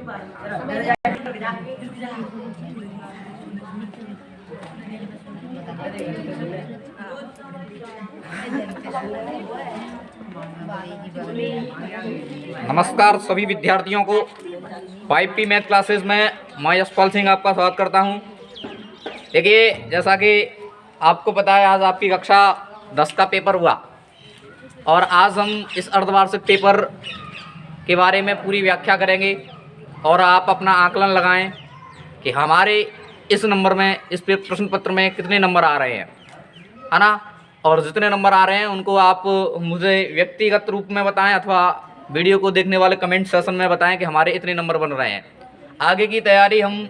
नमस्कार सभी विद्यार्थियों को 5P मैथ क्लासेस में मैं यशपाल सिंह आपका स्वागत करता हूं। देखिए, जैसा कि आपको पता है, आज आपकी कक्षा 10 का पेपर हुआ और आज हम इस अर्धवार्षिक पेपर के बारे में पूरी व्याख्या करेंगे और आप अपना आकलन लगाएं कि हमारे इस नंबर में, इस प्रश्न पत्र में कितने नंबर आ रहे हैं, है ना। और जितने नंबर आ रहे हैं उनको आप मुझे व्यक्तिगत रूप में बताएं अथवा वीडियो को देखने वाले कमेंट सेशन में बताएं कि हमारे इतने नंबर बन रहे हैं। आगे की तैयारी हम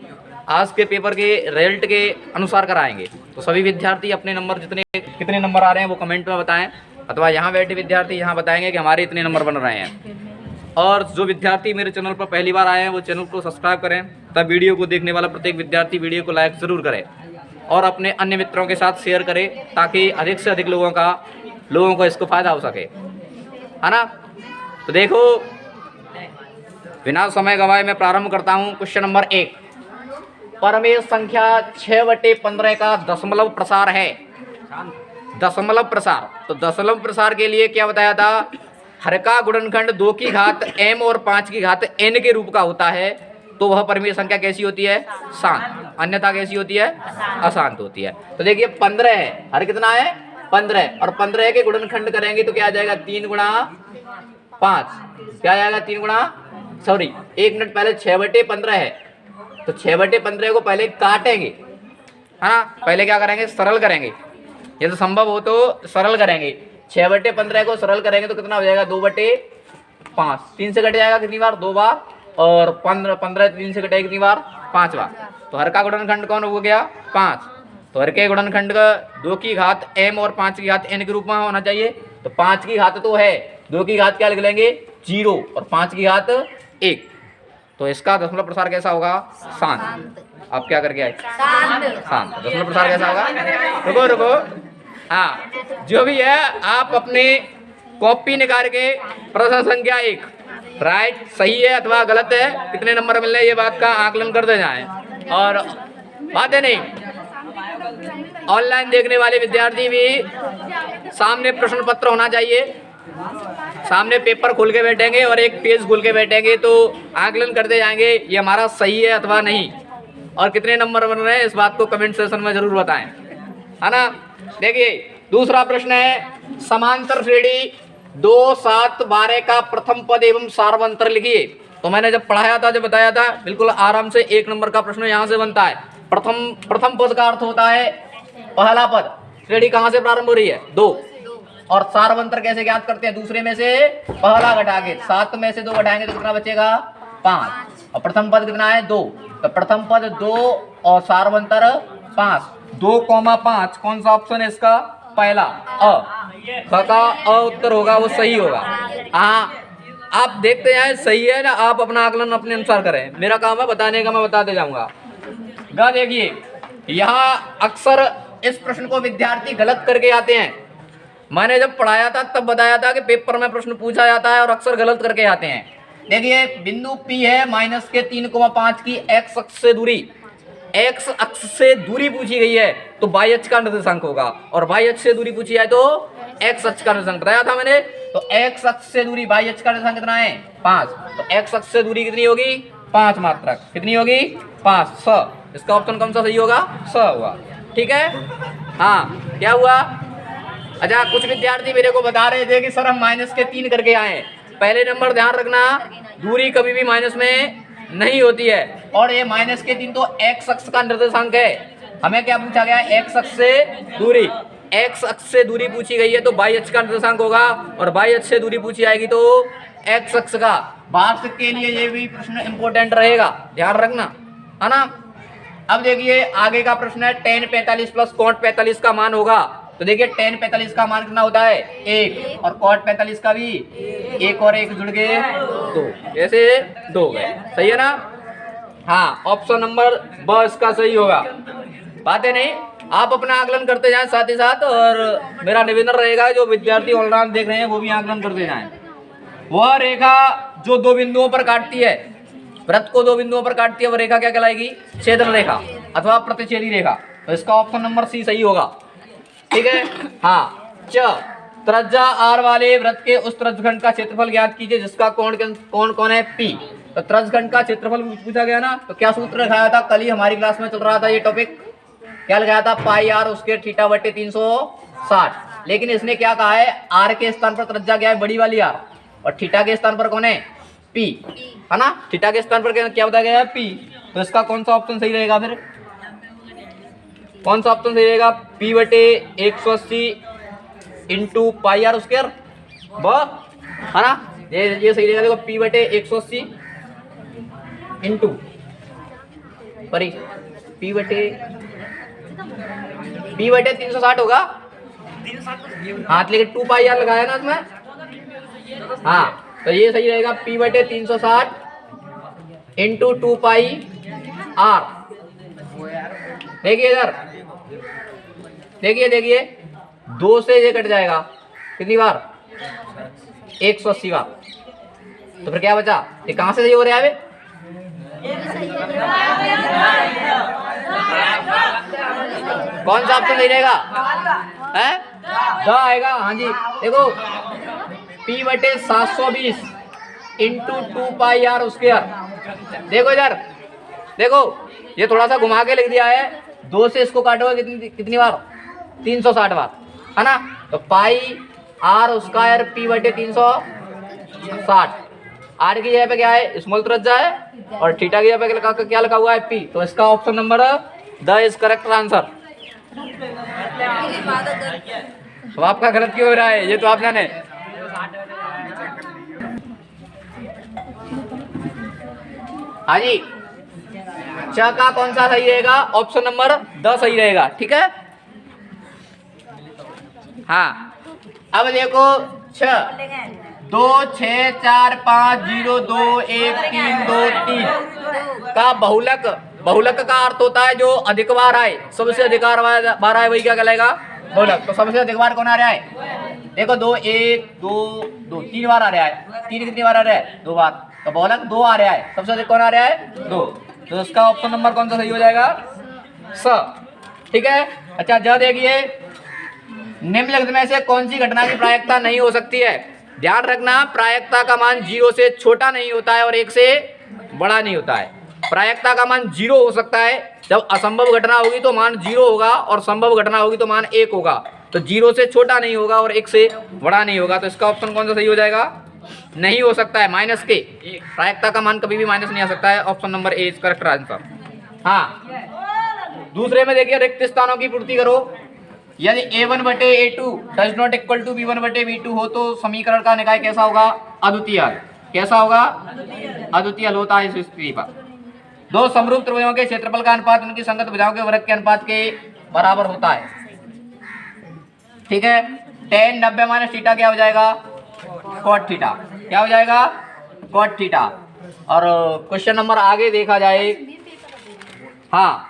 आज के पेपर के रिजल्ट के अनुसार कराएंगे। तो सभी विद्यार्थी अपने नंबर कितने नंबर आ रहे हैं वो कमेंट में बताएं, अथवा यहाँ बैठे विद्यार्थी यहाँ बताएंगे कि हमारे इतने नंबर बन रहे हैं। और जो विद्यार्थी मेरे चैनल पर पहली बार आए हैं वो चैनल को सब्सक्राइब करें तब वीडियो को देखने वाला प्रत्येक विद्यार्थी वीडियो को लाइक ज़रूर करें और अपने अन्य मित्रों के साथ शेयर करें ताकि अधिक से अधिक लोगों को इसको फायदा हो सके, है ना। तो देखो, बिना समय गवाए मैं प्रारंभ करता हूं। क्वेश्चन नंबर 1, परमेश संख्या 6/15 का दशमलव प्रसार है। दशमलव प्रसार, तो दशमलव प्रसार के लिए क्या बताया था? हर का गुणनखंड 2 की घात m और 5 की घात n के रूप का होता है तो वह परमेय संख्या कैसी होती है? शांत। अन्यथा कैसी होती है? अशांत होती है। तो देखिए 15 है, हर कितना है? 15, और 15 के गुणनखंड करेंगे तो क्या आ जाएगा? 3 गुणा 5, क्या आ जाएगा? 3 गुणा, सॉरी 1 मिनट पहले 6/15 है तो 6/15 को पहले काटेंगे, है ना। पहले क्या करेंगे? सरल करेंगे, ये तो संभव हो तो सरल करेंगे। 6/15 को सरल करेंगे तो कितना हो जाएगा? 2/5, 3 से कट जाएगा कितनी बार? 2 बार, और 15 3 से कटेगा कितनी बार? 5 बार। तो हर का गुणनखंड कौन हो गया? 5। तो हर के गुणनखंड का 2 की घात m और 5 की घात n के रूप में होना चाहिए। तो 5 की घात तो है, 2 की घात क्या लिख लेंगे? 0, और 5 की घात 1। तो इसका दशमलव प्रसार कैसा होगा? शांत। आप क्या करके आए? शांत। दशमलव प्रसार कैसा होगा? रुको, हाँ, जो भी है आप अपने कॉपी निकाल के प्रश्न संख्या 1 राइट, सही है अथवा गलत है, कितने नंबर मिल रहे हैं ये बात का आकलन करते जाएं। और बात है नहीं, ऑनलाइन देखने वाले विद्यार्थी भी सामने प्रश्न पत्र होना चाहिए, सामने पेपर खोल के बैठेंगे और एक पेज खोल के बैठेंगे तो आकलन करते जाएंगे ये हमारा सही है अथवा नहीं, और कितने नंबर बन रहे हैं इस बात को कमेंट सेशन में जरूर बताएं, है ना। देखिए दूसरा प्रश्न है, समांतर श्रेणी 2, 7, 12 का प्रथम पद एवं सार्वंतर लिखिए। तो मैंने जब पढ़ाया था, जब बताया था, बिल्कुल आराम से 1 नंबर का प्रश्न यहाँ से बनता है। प्रथम पद का अर्थ होता है पहला पद। श्रेणी कहाँ से प्रारंभ हो रही है? 2। और सार्वंतर कैसे ज्ञात करते हैं? दूसरे में से पहला घटा के, 7 में से 2 घटाएंगे तो कितना बचेगा? 5। और प्रथम पद कितना है? 2। तो प्रथम पद 2 और सार्वंतर 5। 2,5 कौन सा ऑप्शन है इसका? पहला, अ। का अ उत्तर होगा, वो सही होगा। हाँ, आप देखते जाए सही है ना, आप अपना आकलन अपने अनुसार करें, मेरा काम है बताने का, मैं बताते जाऊंगा। देखिए यहाँ अक्सर इस प्रश्न को विद्यार्थी गलत करके आते हैं। मैंने जब पढ़ाया था तब बताया था कि पेपर में प्रश्न पूछा जाता है और अक्सर गलत करके आते हैं। देखिए बिंदु P है, माइनस के 3,5 की x अक्ष से दूरी, x अक्ष से दूरी पूछी गई है तो y अक्ष का निर्देशांक होगा, और y अक्ष से दूरी पूछी है तो x अक्ष का निर्देशांक बताया था मैंने। तो x अक्ष से दूरी, y अक्ष का निर्देशांक कितना है? 5। तो x अक्ष से दूरी कितनी होगी? 5 मात्रक। कितनी होगी? 5। स। इसका ऑप्शन कौन सा सही होगा? स होगा। ठीक है, हाँ। क्या हुआ? अच्छा, कुछ विद्यार्थी मेरे को बता रहे थे कि सर हम माइनस के 3 करके आए। पहले नंबर ध्यान रखना, दूरी कभी भी माइनस में नहीं होती है, और ये माइनस के 3 तो x अक्ष का निर्देशांक है। हमें क्या पूछा गया? x अक्ष से दूरी। x अक्ष से दूरी पूछी गई है तो y अक्ष का निर्देशांक होगा, और y अक्ष से दूरी पूछी जाएगी तो x अक्ष का। वार्षिक के लिए ये भी प्रश्न इंपॉर्टेंट रहेगा, ध्यान रखना, है ना। अब देखिए आगे का प्रश्न है, tan 45 प्लस cot 45 का मान होगा। तो देखिए tan 45 का मान कितना होता है? 1, और cot 45 का भी 1 और 1 जुड़ गए 2, ऐसे 2 गए। सही है ना? हाँ, ऑप्शन नंबर ब इसका सही होगा। बात है नहीं, आप अपना आकलन करते जाएं साथ ही साथ, और मेरा निवेदन रहेगा जो विद्यार्थी ऑनलाइन देख रहे हैं वो भी आकलन करते जाएं। वह रेखा जो 2 बिंदुओं पर काटती है वृत्त को दो बिंदुओं पर काटती है वो रेखा क्या कहलाएगी? छेदन रेखा अथवा प्रतिच्छेदी रेखा। तो इसका ऑप्शन नंबर सी सही होगा। ठीक है। हाँ, च त्रिज्या आर वाले वृत्त के उस त्रिज्यखंड का क्षेत्रफल ज्ञात कीजिए जिसका कोण कौन है? पी। तो त्रिज्यखंड का क्षेत्रफल पूछा गया ना, तो क्या सूत्र रखाया था? कल ही हमारी क्लास में चल रहा था ये टॉपिक, क्या लगाया था? पाई आर उसके थीटा बटे 360। लेकिन इसने क्या कहा है? आर के स्थान पर त्रिज्या क्या है? बड़ी वाली आर, और थीटा के स्थान पर कौन है? पी, है ना? थीटा के स्थान पर क्या बताया गया है? पी। तो इसका कौन सा ऑप्शन सही रहेगा? फिर कौन सा ऑप्शन सही रहेगा? पी बटे 180 इंटू पाई आर स्क्वायर, है ना? ये सही रहेगा। देखो पी बटे 180 इंटू पी बटे 360 होगा। हाँ, लेकिन 2 पाई आर लगाया ना उसमें। हाँ, तो ये सही रहेगा। पी बटे 360 इंटू 2 पाई आर। देखिए इधर, देखिए 2 से ये कट जाएगा कितनी बार? 180 बार। तो फिर क्या बचा? ये कहाँ से सही हो रहा है? कौन सा ऑप्शन सही रहेगा? है द आएगा। हाँ जी, देखो P बटे 720 इंटू 2 पाई आर स्क्वायर। देखो इधर, देखो ये थोड़ा सा घुमा के लिख दिया है। 2 से इसको काटोगे कितनी बार? 360 बार, है ना? तो पाई आर स्क्वायर P बटे 360। आर की जगह पे क्या है? स्मॉल त्रिज्या है, और थीटा की जगह पे क्या लगा हुआ है? पी। तो इसका option number the is correct answer. तो आपका गलत क्यों हो रहा है? ये तो आप जाने। हाँ जी, च का कौन सा सही रहेगा? ऑप्शन नंबर द सही रहेगा। ठीक है। हाँ, अब देखो 6 2 6 4 5 0 2 1 3 2 3 का बहुलक का अर्थ होता है जो अधिक बार आए, सबसे अधिक बार आए वही क्या कहलाएगा? बहुलक। तो सबसे अधिक बार कौन आ रहा है? देखो 2 1 2 2 3 बार आ रहा है। 3 कितनी बार आ रहा है? 2 बार। तो बहुलक 2 आ रहा है, सबसे अधिक कौन आ रहा है? 2। तो इसका ऑप्शन नंबर कौन सा सही हो जाएगा? स। ठीक है। अच्छा, ज देखिए, निम्नलिखित में से कौन सी घटना की प्रायिकता नहीं हो सकती है? ध्यान रखना, प्रायिकता का मान 0 से छोटा नहीं होता है और 1 से बड़ा नहीं होता है। प्रायिकता का मान 0 हो सकता है, जब असंभव घटना होगी तो मान 0 होगा, और संभव घटना होगी तो मान 1 होगा। तो 0 से छोटा नहीं होगा और 1 से बड़ा नहीं होगा। तो इसका ऑप्शन कौन सा सही हो जाएगा? नहीं हो सकता है, माइनस के। प्रायिकता का मान कभी भी माइनस नहीं आ सकता है। Option number A is correct answer. हाँ, दूसरे में देखिए, रिक्त स्थानों की पूर्ति करो। यदि A1 बटे A2 does not equal to B1 बटे B2 हो तो समीकरण का निकाय कैसा होगा? अद्वितीय हल। कैसा होगा? अद्वितीय हल होता है इस स्थिति पर। दो समरूप त्रिभुजों के क्षेत्रफल का अनुपात उनकी संगत भुजाओं के वर्ग के अनुपात के बराबर होता है। ठीक है। tan 90 माइनस थीटा क्या हो जाएगा? cot theta. क्या हो जाएगा? cot theta. और क्वेश्चन नंबर आगे देखा जाए, हाँ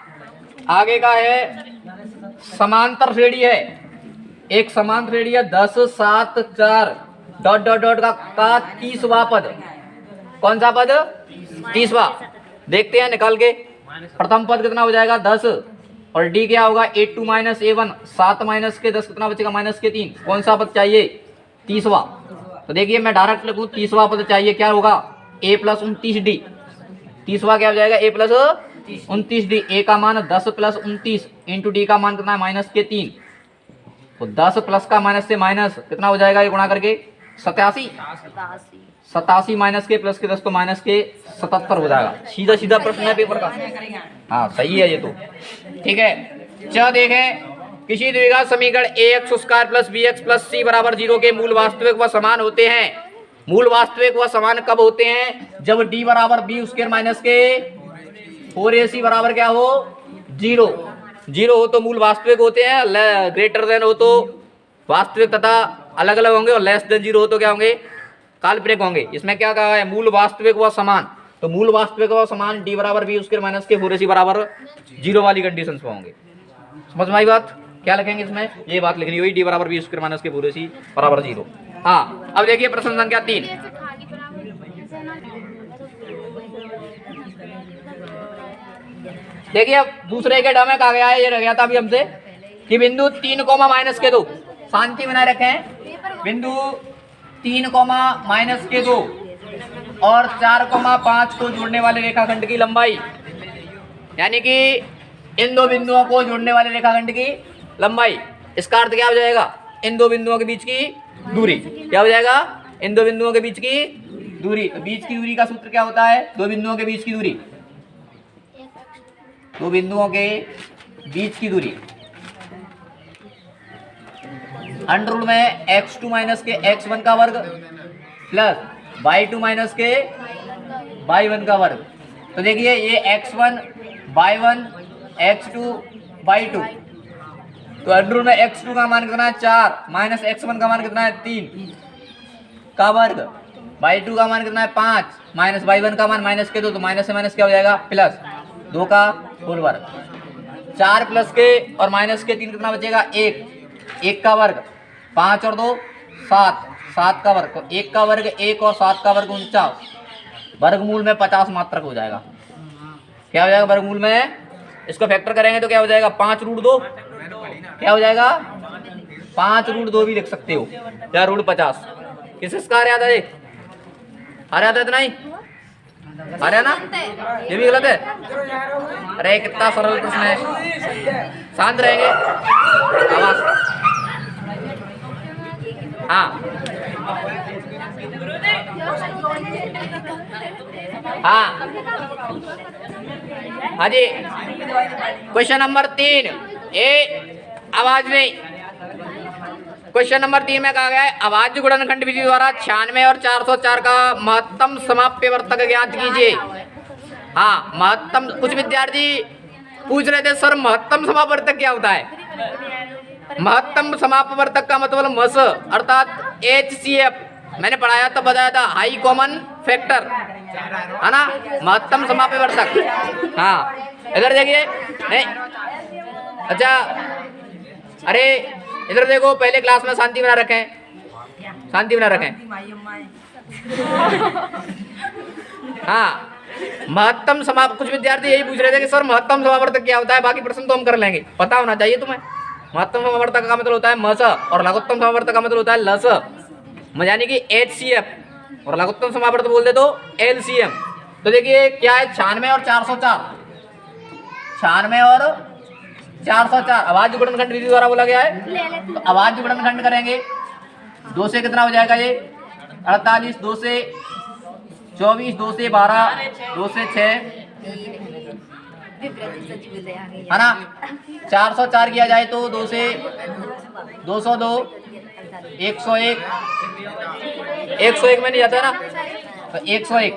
आगे का है समांतर श्रेणी है। एक समान श्रेणी है 10 7 4 डॉट डॉट डॉट का 30वां पद। कौन सा पद? 30वां। देखते हैं निकाल के। प्रथम पद कितना हो जाएगा? 10, और डी क्या होगा? A2 minus A1। 7 माइनस के 10 कितना बचेगा? माइनस के 3। कौन सा पद चाहिए? 30वां। तो देखिए मैं डायरेक्ट लिखूं, 30वां पद चाहिए। क्या होगा? A plus 29D। 30वां क्या हो जाएगा? A plus 29D। A का मान 10 प्लस 29 इंटू डी का मान कितना है? माइनस के 3। तो 10 प्लस का माइनस से माइनस कितना हो जाएगा? ये गुणा करके 87 माइनस के प्लस के 10 तो माइनस के 77 हो जाएगा। सीधा सीधा प्रश्न है पेपर का। हाँ सही है ये तो। ठीक है। च देखें, किसी द्विघात समीकरण ax square plus bx plus c बराबर 0 के मूल वास्तविक व समान होते हैं। मूल वास्तविक व समान कब होते हैं? जब d बराबर b स्क्वायर माइनस के 4ac बराबर क्या हो? 0 हो तो मूल वास्तविक होते हैं, ग्रेटर देन हो तो वास्तविक तथा अलग अलग होंगे, और लेस देन 0 हो तो क्या होंगे? काल्पनिक होंगे। इसमें क्या कहा है? मूल वास्तविक व समान। तो मूल वास्तविक व समान d बराबर b स्क्वायर माइनस के 4ac बराबर 0 वाली कंडीशन में होंगे। समझ में आई बात? क्या लिखेंगे इसमें? ये बात लिखनी हुई, d बराबर b स्क्वायर माइनस के 4ac बराबर 0। हाँ, अब देखिए प्रश्न संख्या 3। देखिए अब दूसरे के डमे कहा गया है, ये रह गया था अभी हमसे कि बिंदु 3 कोमा माइनस के 2, शांति बनाए रखें, बिंदु 3 कोमा माइनस के 2 और 4,5 को जोड़ने वाले रेखाखंड की लंबाई, यानी कि इन दो बिंदुओं को जोड़ने वाले रेखाखंड की लंबाई, इसका अर्थ क्या हो जाएगा? इन दो बिंदुओं के बीच की दूरी। क्या हो जाएगा? इन दो बिंदुओं के बीच की दूरी। तो बीच की दूरी का सूत्र क्या होता है? दो बिंदुओं के बीच की दूरी, दो बिंदुओं के बीच की दूरी अंडर रूट में x2 माइनस के x1 का वर्ग प्लस y2 माइनस के y1 का वर्ग। तो देखिए ये x1 y1 x2 y2, तो अंडर रूट में x2 का मान कितना है 4 माइनस x1 का मान कितना है 3 का वर्ग, y2 का मान कितना है 5 माइनस y1 का मान माइनस के 2, तो माइनस से माइनस क्या हो जाएगा प्लस 2 का होल वर्ग, 4 प्लस के और माइनस के 3 कितना बचेगा 1 का वर्ग, 5 और 2 7 का वर्ग, तो 1 का वर्ग 1 और 7 का वर्ग 49, वर्गमूल में 50 मात्रक हो जाएगा। क्या हो जाएगा वर्गमूल में? इसको फैक्टर करेंगे तो क्या हो जाएगा 5 रूट 2, क्या हो जाएगा 5 रूट 2 भी लिख सकते हो या रूट 50। किसका आ रहा था? आ रहा था इतना ही आ रहा ना? ये भी गलत है? अरे कितना सरल प्रश्न है, शांत रहेंगे आवाज। हाँ हाँ हाँ जी, क्वेश्चन नंबर 3, आवाज नहीं। क्वेश्चन नंबर 3 में कहा गया है अभाज्य गुणनखंड विधि द्वारा 96 और 404 का महत्तम समाप्य वर्तक ज्ञात कीजिए। हाँ महत्तम, कुछ विद्यार्थी पूछ रहे थे सर महत्तम समापवर्तक क्या होता है? महत्तम समापवर्तक का मतलब मस अर्थात HCF, मैंने पढ़ाया तो बताया था हाई कॉमन फैक्टर, है ना, महत्तम समापवर्तक। हाँ इधर देखिए, नहीं अच्छा, अरे इधर देखो, पहले क्लास में शांति बना रखें, शांति बना रखें। हाँ महत्तम समाप, कुछ विद्यार्थी यही पूछ रहे थे कि सर महत्तम समापवर्तक क्या होता है, बाकी प्रश्न तो हम कर लेंगे, पता होना चाहिए तुम्हें। महत्तम समापवर्तक का मतलब होता है मस और लघुत्तम समापवर्तक का मतलब होता है लस, यानी कि HCF, और लघुत्तम समापवर्तक बोल दे तो LCM। तो देखिए क्या है 96 और 404, 96 और 404 अभाज्य गुणनखंड विधि द्वारा बोला गया है। तो अभाज्य गुणनखंड करेंगे, 2 से कितना हो जाएगा ये 48, 2 से 24, 2 से 12, 2 से 6, है ना। 404 किया जाए तो 2 से 202, 101, 101 में नहीं जाता है ना, तो 101,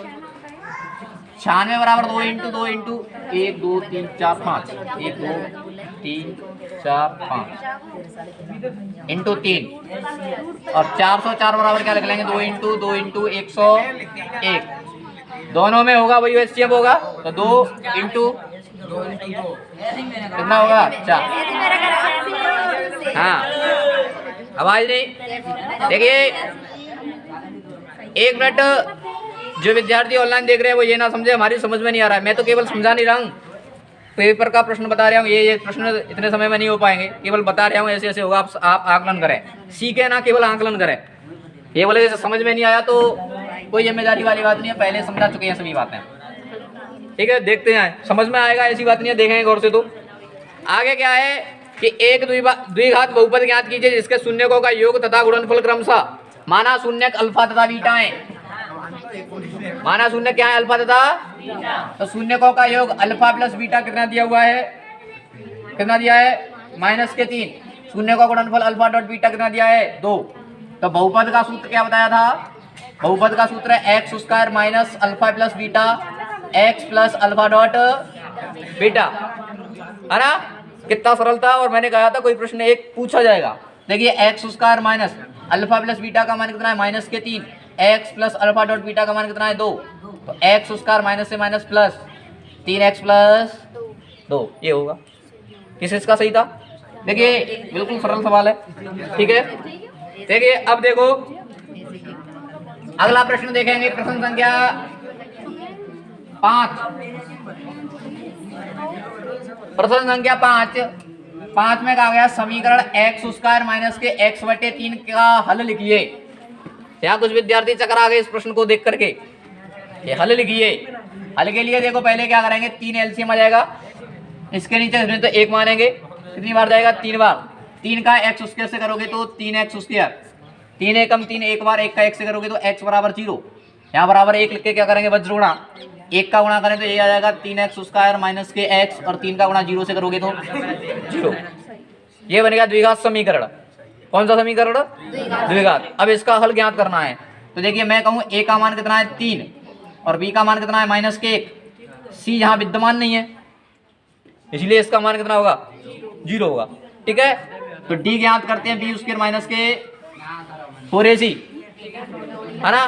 96 बराबर 2 इंटू 2 इंटू 1 2 3 4 5, 1 2 3 4 5 इंटू 3, और 404 बराबर क्या लिख लेंगे 2 इंटू 101, दोनों में होगा वही HCF होगा, तो 2 इंटू कितना होगा 4। हाँ आवाज नहीं। देखिए 1 मिनट, जो विद्यार्थी ऑनलाइन देख रहे हैं वो ये ना समझे हमारी समझ में नहीं आ रहा है, मैं तो केवल समझा नहीं रहा हूँ, पेपर का प्रश्न बता रहा हूँ, ये प्रश्न इतने समय में नहीं हो पाएंगे, केवल बता रहा हूँ ऐसे ऐसे होगा, आप आकलन करें, सीखे ना केवल आकलन करें। ये बोले जैसे समझ में नहीं आया तो कोई जिम्मेदारी वाली बात नहीं है, पहले समझा चुके हैं सभी बातें, ठीक है। देखते हैं समझ में आएगा, ऐसी बात नहीं है, देखेंगे गौर से। तो आगे क्या है कि एक द्विघात बहुपद ज्ञात कीजिए जिसके शून्यकों का योग तथा गुणनफल क्रमशः, माना शून्यक अल्फा तथा बीटा है, माना शून्य क्या है अल्फा तथा, तो शून्यकों का योग अल्फा प्लस बीटा कितना दिया हुआ है, कितना दिया है -3, शून्य का गुणनफल अल्फा डॉट बीटा कितना दिया है 2। तो बहुपद का सूत्र क्या बताया था, बहुपद का सूत्र है x square minus alpha plus beta x plus alpha dot beta, है ना। कितना सरल था, और मैंने कहा था कोई प्रश्न एक पूछा जाएगा। देखिए x square minus alpha plus beta का मान कितना है -3, x plus alpha dot beta का मान कितना है 2, तो एक्स स्क्वायर माइनस से माइनस प्लस 3x प्लस 2, ये होगा। किस इसका सही था? देखिए बिल्कुल सरल सवाल है, ठीक है। देखिए अब देखो अगला प्रश्न देखेंगे, प्रश्न संख्या 5। प्रश्न संख्या 5 में कहा गया समीकरण x स्क्वायर माइनस के x बटे 3 का हल लिखिए। यहाँ कुछ विद्यार्थी चक्कर आ गए इस प्रश्न को देख करके। ये हल लिखिए। हल के लिए देखो पहले क्या करेंगे, 3 एलसीएम आ जाएगा, इसके नीचे तो 1 मानेंगे, कितनी बार जाएगा 3 बार। 3 का x स्क्वायर से करोगे तो 3x स्क्वायर, 3 एकम 3, एक बार 1 का x से करोगे तो x बराबर 0। यहाँ बराबर 1 लिख के क्या करेंगे, वज्र गुणा 1 का गुणा करें तो ये आ जाएगा 3x स्क्वायर माइनस के x, और 3 का गुणा 0 से करोगे तो 0। ये बनेगा द्विघात समीकरण। कौन सा समीकरण? द्विघात। अब इसका हल ज्ञात करना है तो देखिए मैं कहूँ a का मान कितना है 3 और b का मान कितना है -1। c यहाँ विद्यमान नहीं है इसलिए इसका मान कितना होगा 0 होगा। ठीक है, तो d ज्ञात करते हैं b स्क्वायर माइनस के 4ac, है ना।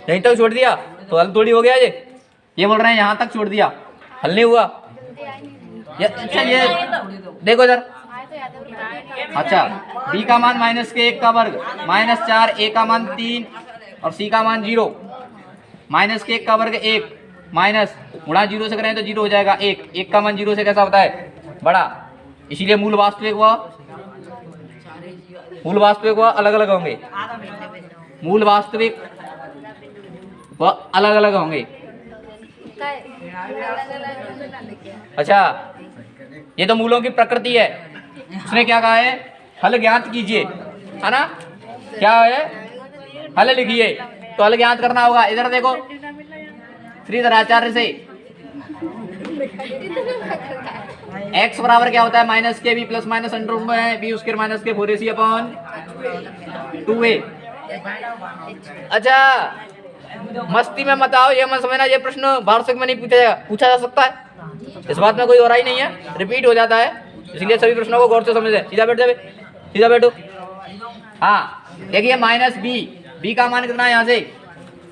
यहीं तक छोड़ दिया तो हल थोड़ी हो गया। ये बोल रहे हैं यहाँ तक छोड़ दिया, हल नहीं हुआ। अच्छा ये देखो इधर, अच्छा b का मान -1 का वर्ग -4, a का मान 3 और c का मान 0। -1 का वर्ग 1 माइनस गुणा 0 से करें तो 0 हो जाएगा 1 का मान 0 से कैसा होता है बड़ा, इसीलिए मूल वास्तविक व अलग अलग होंगे। मूल वास्तविक व अलग अलग होंगे। अच्छा ये तो मूलों की प्रकृति है। उसने क्या कहा है, हल ज्ञात कीजिए, है ना। क्या है, हल लिखिए। तो हल ज्ञात करना होगा। इधर देखो श्रीधराचार्य से x बराबर क्या होता है -kb plus minus under root में b स्क्वायर माइनस के 4ac अपॉन 2a। अच्छा मस्ती में मत आओ, ये मत समझना ये प्रश्न वार्षिक में नहीं पूछा जा सकता है। इस बात में कोई और ही नहीं है, रिपीट हो जाता है, इसलिए सभी प्रश्नों को गौर से समझे। सीधा बैठ जाए, सीधा बैठो। हाँ देखिए b का मान कितना है यहाँ से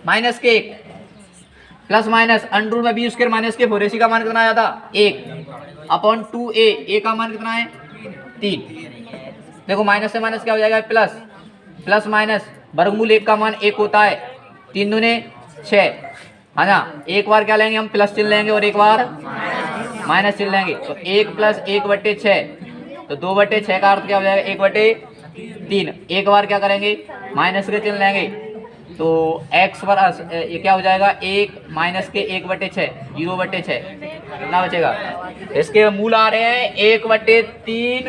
-1 प्लस माइनस अंडर रूट में b स्क्वायर माइनस के 4ac का मान कितना आया था 1 अपॉन 2a, a का मान कितना है 3। देखो माइनस से माइनस क्या हो जाएगा प्लस, प्लस माइनस वर्गमूल 1 का मान 1 होता है, 3 दूने 6, है ना। एक बार क्या लेंगे हम प्लस चिन्ह लेंगे और एक बार माइनस चिन्ह लेंगे, तो 1 प्लस 1/6 तो 2/6 का अर्थ क्या हो जाएगा 1/3। एक बार क्या करेंगे माइनस के चिन्ह लेंगे तो x पर ये क्या हो जाएगा 1 माइनस के 1/6 0/6 कितना बचेगा। इसके मूल आ रहे हैं 1/3,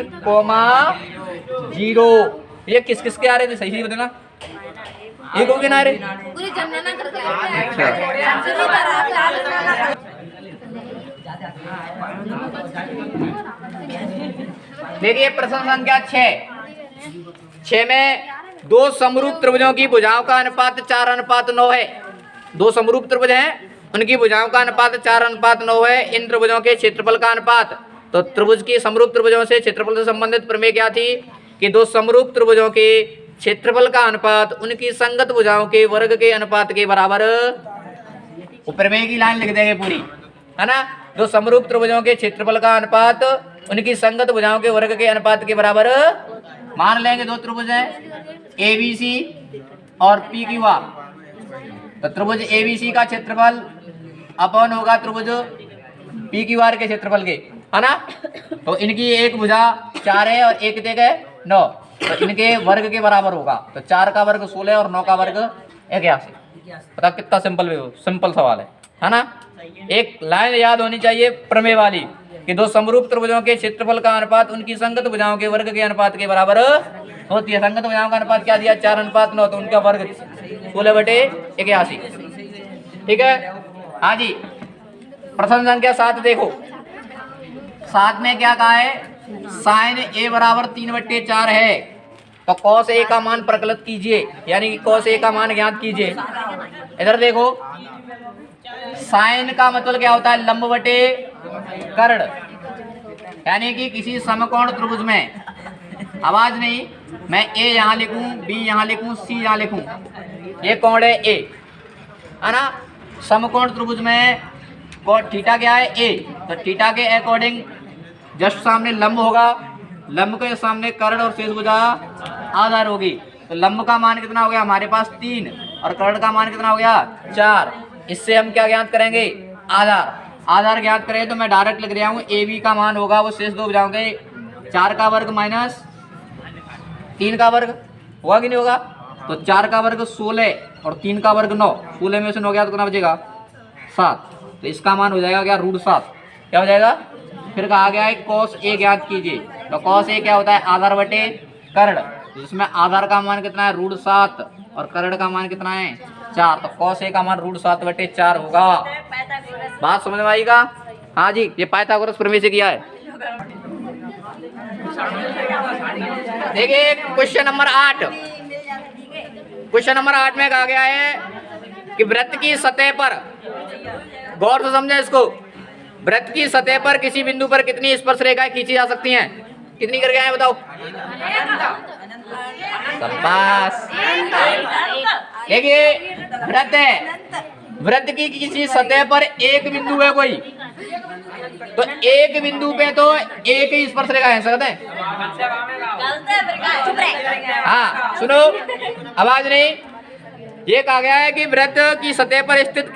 0। ये किस किस के आ रहे थे सही बताना, एक हो गए ना रे पूरी जनगणना करके। देखिए प्रश्न संख्या 6 में दो समरूप त्रिभुजों की भुजाओं का अनुपात 4:9 है। दो समरूप त्रिभुज हैं, उनकी भुजाओं का अनुपात 4:9 है। इन त्रिभुजों के क्षेत्रफल का अनुपात, तो त्रिभुज की समरूप त्रिभुजों से क्षेत्रफल से संबंधित प्रमेय क्या थी कि दो समरूप त्रिभुजों के क्षेत्रफल का अनुपात उनकी संगत भुजाओं के वर्ग के अनुपात के बराबर। प्रमेय की लाइन लिख देंगे पूरी, है ना। दो समरूप त्रिभुजों के क्षेत्रफल का अनुपात उनकी संगत भुजाओं के वर्ग के अनुपात के बराबर। मान लेंगे दो त्रिभुज हैं ABC और PQR, तो त्रिभुज ABC का क्षेत्रफल अपॉन होगा त्रिभुज PQR के क्षेत्रफल के, है ना। तो इनकी एक भुजा 4 है और एक जगह 9, तो इनके वर्ग के बराबर होगा। तो 4 का वर्ग 16 और 9 का वर्ग 81। पता कितना सिंपल सवाल है ना। एक लाइन याद होनी चाहिए प्रमेय वाली कि दो समरूप त्रिभुजों के क्षेत्रफल का अनुपात उनकी संगत भुजाओं के वर्ग के अनुपात के बराबर होती है। संगत भुजाओं का अनुपात क्या दिया 4:9, तो उनका वर्ग 16/81। ठीक है। हाँ जी, प्रश्न संख्या 7 देखो। 7 में क्या कहा है, साइन a बराबर 3/4 है, तो कॉस a का मान प्रकलित कीजिए, यानी कि कॉस a का मान ज्ञात कीजिए। इधर देखो साइन का मतलब क्या होता है लंब बटे कर्ण, यानी कि किसी समकोण त्रिभुज में, आवाज नहीं, मैं a यहाँ लिखूं, b यहाँ लिखूं, c यहाँ लिखूं, ये कोण है a, है ना। समकोण त्रिभुज में थीटा क्या है a, तो थीटा के अकॉर्डिंग जस्ट सामने लंब होगा, लंब के सामने कर्ण और शेष भुजा आधार होगी। तो लंब का मान कितना हो गया हमारे पास 3 और कर्ण का मान कितना हो गया 4। इससे हम क्या ज्ञात करेंगे, आधार। आधार ज्ञात करें तो मैं डायरेक्ट लिख रहा हूँ ए बी का मान होगा वो शेष दो बजाओगे 4 का वर्ग माइनस 3 का वर्ग, होगा कि नहीं होगा। तो 4 का वर्ग 16 और 3 का वर्ग 9, 16 में से 9 गया तो कितना बचेगा 7। तो इसका मान हो जाएगा क्या √7, क्या हो जाएगा। फिर कहा गया है cos A ज्ञात कीजिए। तो cos A क्या होता है, आधार बटे कर्ण, जिसमें आधार का मान कितना है √7 और कर्ण का मान कितना है 4। तो cos A का मान √7 बटे 4 होगा। बात समझ में आएगा। हाँ जी, ये पाइथागोरस प्रमेय से किया है। देखिए क्वेश्चन नंबर 8, क्वेश्चन नंबर 8 में कहा गया है कि वृत्त की सतह पर, गौर से समझे इसको, वृत्त की सतह पर किसी बिंदु पर कितनी स्पर्श रेखाएं खींची जा सकती हैं। कितनी करके आए बताओ। शाबाश। देखिए वृत्त है, वृत्त की किसी सतह पर एक बिंदु है कोई, तो एक बिंदु पे तो एक ही स्पर्श रेखा है सकते हैं। हाँ सुनो, आवाज नहीं। ये कहा गया है कि वृत्त की सतह पर स्थित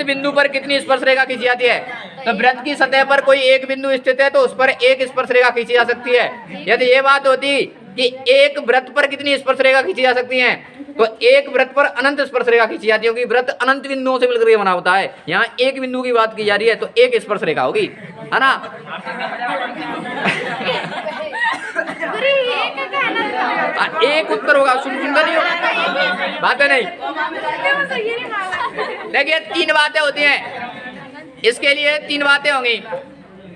बिंदु पर कितनी स्पर्श रेखा खींची जाती है। तो वृत्त की सतह पर कोई एक बिंदु स्थित है तो उस पर एक स्पर्श रेखा खींची जा सकती है। यदि ये बात होती कि एक वृत्त पर कितनी स्पर्श रेखा खींची जा सकती है, तो एक वृत्त पर अनंत स्पर्श रेखा खींची जाती है, क्योंकि वृत्त अनंत बिंदुओं से मिलकर बना होता है। यहाँ एक बिंदु की बात की जा रही है तो एक स्पर्श रेखा होगी, है ना। एक उत्तर होगा, सुंदर नहीं होगा, बातें नहीं। देखिए 3 बातें होती हैं, इसके लिए 3 बातें होंगी।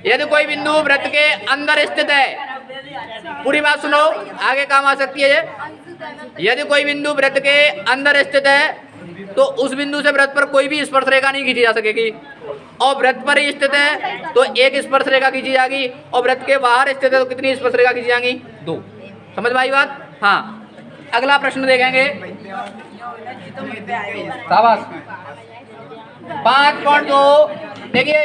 यदि कोई बिंदु वृत्त के अंदर स्थित है, पूरी बात सुनो, आगे काम आ सकती है ये। यदि कोई बिंदु वृत्त के अंदर स्थित है तो उस बिंदु से वृत्त पर कोई भी स्पर्श रेखा नहीं खींची जा सकेगी, और वृत्त पर ही स्थित है तो एक स्पर्श रेखा खींची जाएगी, और वृत्त के बाहर स्थित है तो कितनी स्पर्श रेखा खींची जाएंगी 2। समझ में आई बात। हाँ अगला प्रश्न देखेंगे, शाबाश। 5.2 देखिए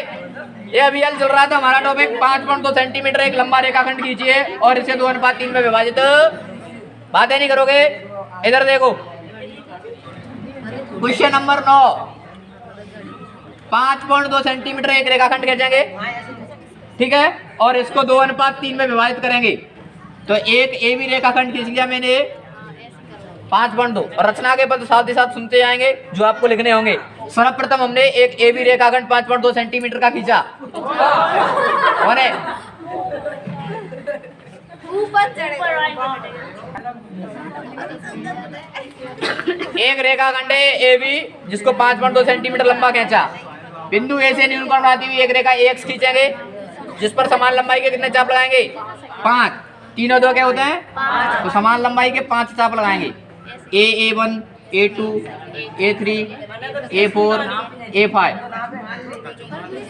ये अभी चल रहा था हमारा टॉपिक। 5.2 सेंटीमीटर एक लंबा रेखाखंड खींचिए और इसे 2:3 में विभाजित। बातें नहीं करोगे, इधर देखो क्वेश्चन नंबर 9। 5.2 सेंटीमीटर एक रेखाखंड खींचेंगे, ठीक है, और इसको 2:3 में विभाजित करेंगे। तो एक ए बी रेखाखंड खींच लिया मैंने 5.2, और रचना के पद साथ ही साथ सुनते जाएंगे जो आपको लिखने होंगे। सर्वप्रथम हमने एक ए बी रेखाखंड 5.2 सेंटीमीटर का खींचा, कौन है? एक रेखाखंड है ए बी जिसको 5.2 सेंटीमीटर लंबा खींचा। बिंदु ए से न्यूनकोण बनाती हुई एक रेखा एक्स खींचेंगे जिस पर समान लंबाई के कितने चाप लगाएंगे 5। 3 और 2 क्या होते हैं, तो समान लंबाई के 5 चाप लगाएंगे। A1 A2 A3 A4 A5।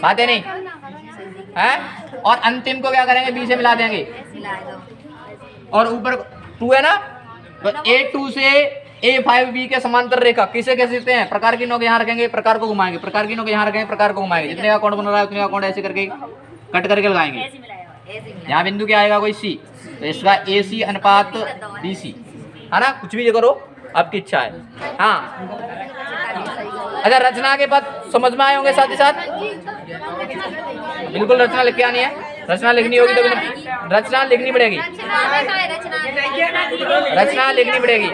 बातें नहीं है। और अंतिम को क्या करेंगे, बी से मिला देंगे, और ऊपर 2 है ना, तो A2 से A5B के समांतर रेखा किसे कह सकते हैं, प्रकार की नोक यहाँ रखेंगे, प्रकार को घुमाएंगे, प्रकार की नोक यहाँ रखेंगे, प्रकार को घुमाएंगे। जितने का कोण बन रहा है उतने का कोण ऐसे करके कट करके लगाएंगे। यहाँ बिंदु क्या आएगा, कोई C, तो इसका AC अनुपात BC, है ना। कुछ भी करो, आपकी इच्छा है। हाँ अच्छा, रचना के पद समझ में आए होंगे साथ ही साथ। बिल्कुल रचना लिख के आनी है, रचना लिखनी होगी तो रचना लिखनी पड़ेगी, रचना लिखनी पड़ेगी।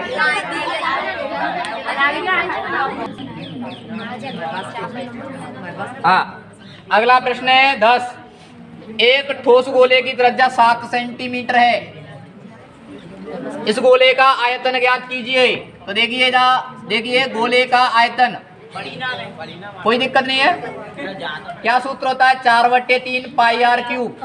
हाँ अगला प्रश्न है 10। एक ठोस गोले की त्रिज्या 7 सेंटीमीटर है, इस गोले का आयतन ज्ञात कीजिए। तो देखिए देखिए गोले का आयतन, कोई दिक्कत नहीं है। क्या सूत्र होता है, 4/3 pi R cube,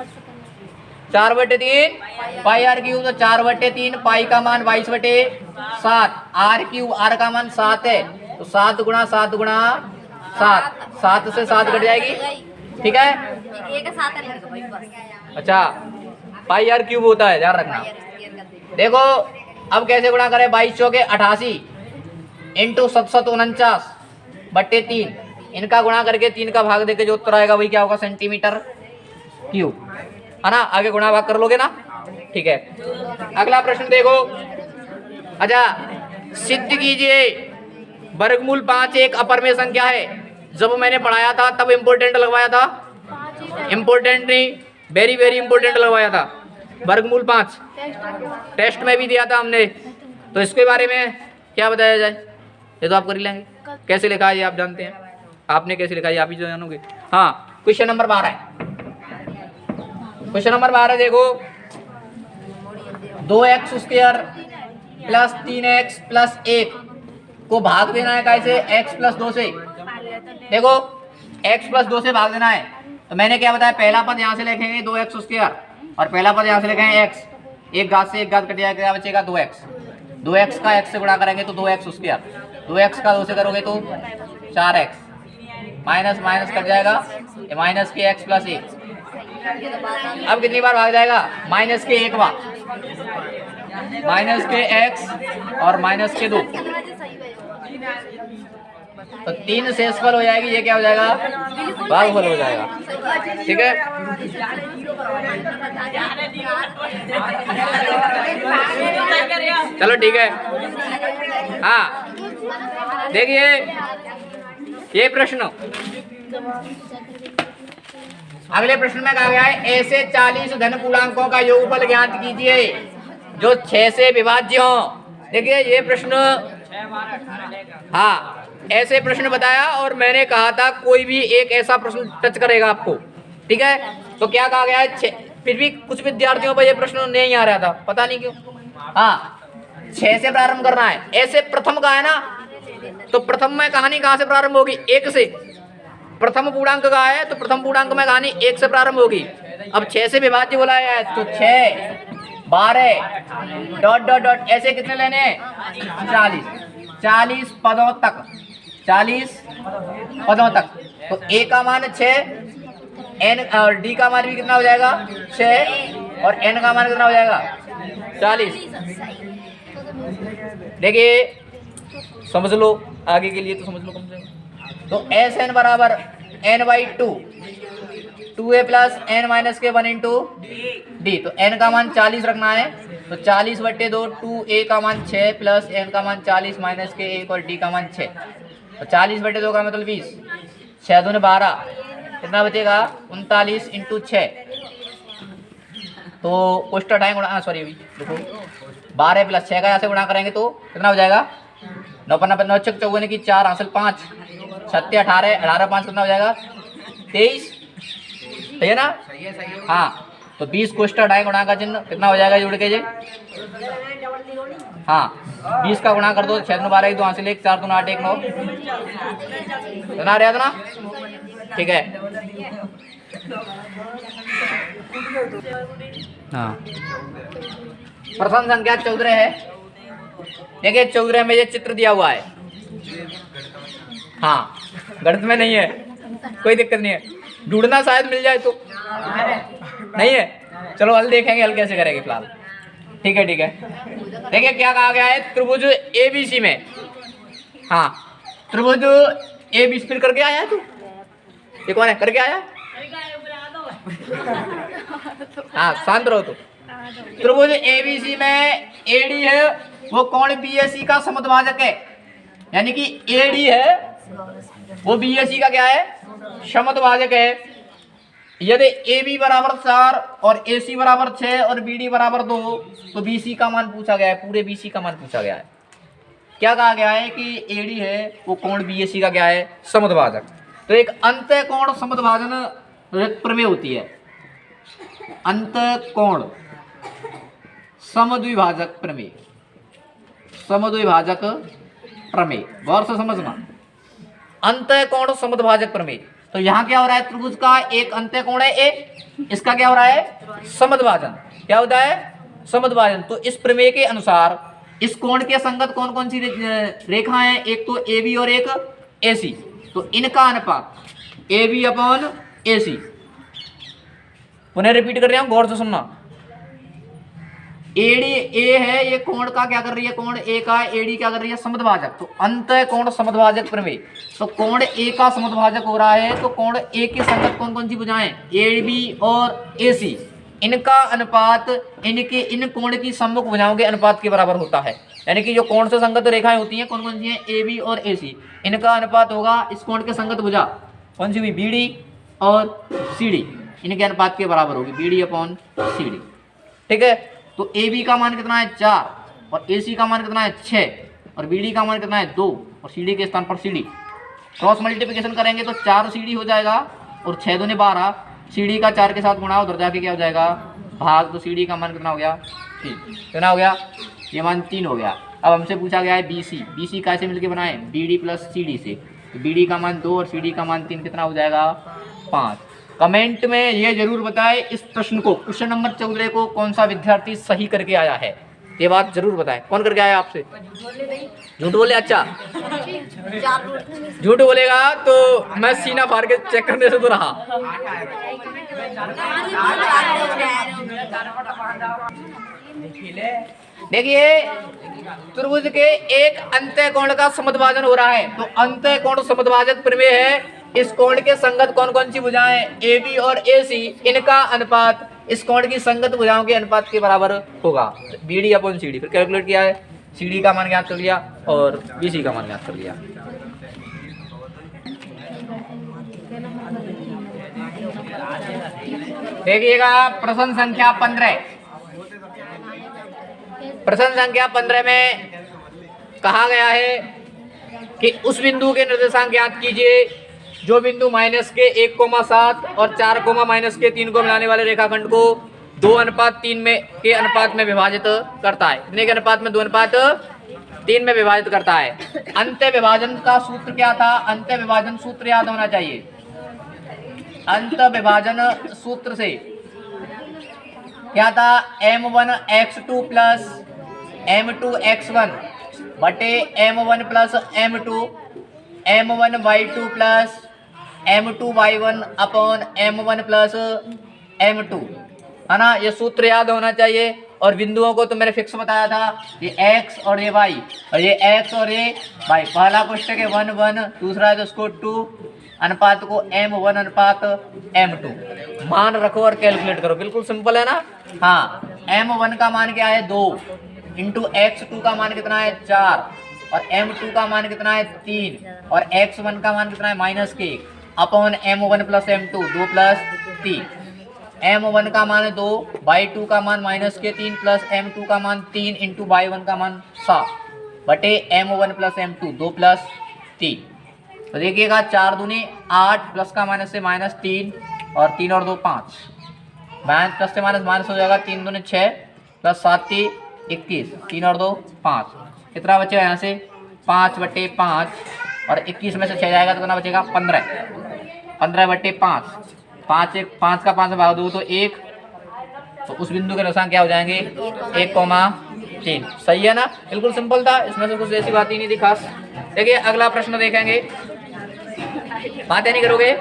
4/3 pi R cube. तो 4/3 पाई का मान 22/7, आर क्यूब, आर का मान 7 है, तो 7 गुणा 7 गुणा 7, 7 से 7 कट जाएगी, ठीक है। अच्छा पाई आर क्यूब होता है, ध्यान रखना। देखो अब कैसे गुणा करें, 22 चौके 88 इंटू 749/3, इनका गुणा करके 3 का भाग देके जो उत्तर आएगा वही क्या होगा, सेंटीमीटर क्यूब, है ना। आगे गुणा भाग कर लोगे ना, ठीक है। अगला प्रश्न देखो। अच्छा सिद्ध कीजिए वर्गमूल 5 एक अपरमेय संख्या है। जब मैंने पढ़ाया था तब इम्पोर्टेंट लगवाया था, इम्पोर्टेंट नहीं, वेरी वेरी इम्पोर्टेंट लगवाया था। वर्गमूल 5 टेस्ट में भी दिया था हमने। तो इसके बारे में क्या बताया जाए, ये तो आप कर ही लेंगे। कैसे लिखा है ये आप जानते हैं, आपने कैसे लिखा है आप ही जो जानोगे। हाँ, क्वेश्चन नंबर 12 है। क्वेश्चन नंबर 12 देखो, 2x square plus 3x plus 1 को भाग देना है कैसे, x प्लस 2 से। देखो x प्लस 2 से भाग देना है, तो मैंने क्या बताया, पहला पद यहाँ से लिखेंगे 2x स्क्वायर और पहला पद यहाँ से लिखेंगे x, एक घात से एक घात कट जाएगा, क्या बचेगा 2x। 2x का x से गुणा करेंगे तो 2x स्क्वायर, 2x का 2 से करोगे तो 4x, माइनस माइनस कट जाएगा, माइनस के x प्लस 1। अब कितनी बार भाग जाएगा, माइनस के 1 बार, माइनस के x और माइनस के 2, तो 3 शेषफल हो जाएगी, ये क्या हो जाएगा, भागफल हो जाएगा। ठीक है, चलो ठीक है। हाँ देखिए ये प्रश्न, अगले प्रश्न में कहा गया है, ऐसे 40 धन पूर्णांकों का योगफल ज्ञात कीजिए जो 6 से विभाज्य हो। देखिए ये प्रश्न, हाँ ऐसे प्रश्न बताया और मैंने कहा था कोई भी एक ऐसा प्रश्न टच करेगा आपको। ठीक है, तो क्या कहा गया है, फिर भी कुछ विद्यार्थियों पर यह प्रश्न नहीं आ रहा था, पता नहीं क्यों। हाँ 6 से प्रारंभ करना है, ऐसे प्रथम का है ना, तो प्रथम में कहानी कहाँ से प्रारंभ होगी, 1 से। प्रथम पूर्णांक का है तो प्रथम पूर्णांक में कहानी 1 से प्रारंभ होगी। अब 6 से विभाज्य बोला है तो 6 12 डॉट डॉट डॉट ऐसे कितने लेने हैं, 40 पदों तक, 40 पदों तक। तो a का मान 6, n और d का मान भी कितना हो जाएगा 6 और n का मान कितना हो जाएगा 40। देखिए समझ लो, आगे के लिए तो समझ लो कम से कम। तो एस एन बराबर n/2, 2a plus n minus के 1 इंटू डी। तो n का मान 40 रखना है, तो 40/2, 2a का मान 6 प्लस n का मान 40 माइनस के 1 और d का मान 6। तो 40/2 का मतलब 20, 6 दूने 12, कितना बचेगा 39 इंटू 6। तो कुछ टाइम गुणा, सॉरी देखो 12 प्लस 6 का ऐसे गुणा करेंगे तो कितना हो जाएगा 9 9 9 6 54 की 4 हासिल 5 6 18 18 5 कितना हो जाएगा 23, सही है ना। हाँ तो 20 को ढाई गुणा का चिन्ह कितना हो जाएगा जोड़ के जे, हाँ 20 का गुणा कर दो, 6 2 12 2 हासिल 1 4 2 8 1 9, कितना रहा था ना। ठीक है, हाँ प्रश्न संख्या 14 है। देखिए 14 में ये चित्र दिया हुआ है, हाँ गणित में नहीं है, कोई दिक्कत नहीं है, ढूंढना शायद मिल जाए तो, नहीं है चलो हल देखेंगे, हल कैसे करेंगे फिलहाल। ठीक है ठीक है, देखिए क्या कहा गया है, त्रिभुज ABC में, हाँ त्रिभुज ABC फिर करके आया है तू, ये कौन है करके आया, हाँ शांत रहो। तो त्रिभुज ABC में AD है वो कोण BAC का समद्विभाजक है, यानी कि AD है वो BAC का क्या है समद्विभाजक है। यदि AB बराबर 4 और AC बराबर 6 और BD बराबर 2 तो BC का मान पूछा गया है, पूरे BC का मान पूछा गया है। क्या कहा गया है कि AD है वो कोण BAC का क्या है समद्विभाजक। तो एक अंतःकोण समद्विभाजन प्रमेय होती है, अंतःकोण समद्विभाजक प्रमेय, समद्विभाजक प्रमेय गौर से समझना, अंतःकोण समद्विभाजक प्रमेय। तो यहाँ क्या हो रहा है, त्रिभुज का एक अंतःकोण है A, इसका क्या हो रहा है समद्विभाजन, क्या होता है समद्विभाजन। तो इस प्रमेय के अनुसार इस कोण के संगत कौन कौन सी रेखा है, एक तो AB और एक AC, तो इनका अनुपात AB अपॉन AC। पुनः रिपीट कर रहा हूं, गौर से सुनना। AD A है, ये कोण का क्या कर रही है, कोण A का AD क्या कर रही है समद्विभाजक। तो अंतःकोण समद्विभाजक प्रमेय, तो कोण A का समद्विभाजक हो रहा है, तो कोण A के संगत कौन कौन सी भुजाएं AB और AC, इनका अनुपात इनके इन कोण की सम्मुख भुजाओं के अनुपात के बराबर होता है। यानी कि जो कोण से संगत रेखाएं होती हैं कौन कौन सी हैं, ए बी और ए सी, इनका अनुपात होगा इस कोण के संगत भुजा कौन सी हुई, बी डी और सी डी, इनके अनुपात के बराबर होगी B D upon C D. ठीक है, तो ए बी का मान कितना है 4 और ए सी का मान कितना है 6 और बी डी का मान कितना है 2 और सी डी के स्थान पर सी डी। क्रॉस मल्टीप्लिकेशन करेंगे तो 4 सी डी हो जाएगा और 6 दूनी 12, सी डी का 4 के साथ गुणा उधर जाके क्या हो जाएगा भाग, तो सी डी का मान कितना हो गया 3, कितना हो गया, ये मान 3 हो गया। अब हमसे पूछा गया है बी सी कैसे मिलके बनाए, B D plus C D से, तो बी डी का मान 2 और सी डी का मान 3, कितना हो जाएगा 5। कमेंट में ये जरूर बताएं इस प्रश्न को, क्वेश्चन नंबर 14 को कौन सा विद्यार्थी सही करके आया है, ये बात जरूर बताएं। कौन करके आया आपसे, झूठ बोले, अच्छा झूठ बोलेगा तो मैं सीना फाड़ के चेक करने से तो रहा। देखिए त्रिभुज के एक अंतः कोण का समद्भाजन हो रहा है, तो अंतः कोण समद्भाजक प्रमेय है। इस कोण के संगत कौन कौन सी भुजाएं, ए बी और ए सी, इनका अनुपात इस कोण की संगत भुजाओं के अनुपात के बराबर होगा B D upon C D. फिर कैलकुलेट किया है, सी डी का मान ज्ञात कर लिया और बी सी का मान ज्ञात कर लिया। देखिएगा प्रश्न संख्या 15, प्रश्न संख्या 15 में कहा गया है कि उस बिंदु के निर्देशांक ज्ञात कीजिए जो बिंदु माइनस के 1,7 और 4,-3 को मिलाने वाले रेखाखंड को 2:3 में के अनुपात में विभाजित करता है। कितने के अनुपात में, 2:3 में विभाजित करता है। अंत्य विभाजन का सूत्र क्या था, अंत्य विभाजन सूत्र याद होना चाहिए। अंत्य विभाजन सूत्र से क्या था, m1x2 प्लस m2x1 बटे m1 plus m2 m1y2 plus m2y1 upon m1 plus m2, है ना, ये सूत्र याद होना चाहिए। और बिंदुओं को तो मैंने फिक्स बताया था, ये x और ये y और ये x और ये y, पहला कोष्टक है 1 1, दूसरा है तो उसको 2, अनुपात को m1 अनुपात m2, मान रखो और कैलकुलेट करो, बिल्कुल सिंपल है ना। हाँ, m1 का मान क्या है 2 इंटू x2 का मान कितना है 4 और m2 का मान कितना है 3 और x1 का मान कितना है -1 upon m1 plus m2 2 plus 3, m1 का मान 2, y2 का मान -3 प्लस m2 का मान 3 इंटू y1 का मान 7 बटे m1 प्लस m2 2 प्लस 3। तो देखिएगा 4 दूनी 8 प्लस का माइनस से -3 और 3 और 2 5, प्लस से माइनस हो जाएगा, 3 दूनी 6 प्लस 7 3 21, 3 और 2 5, कितना बचेगा यहाँ से 5 बटे 5 और 21 में से 6 जाएगा तो कितना बचेगा 15, 15 बटे 5, 5 का 5 में भाग दो तो 1, तो उस बिंदु के नुकसान क्या हो जाएंगे 1,3। सही है ना, बिल्कुल सिंपल था, इसमें से कुछ ऐसी बात ही नहीं थी खास। देखिए अगला प्रश्न देखेंगे, बातें नहीं करोगे,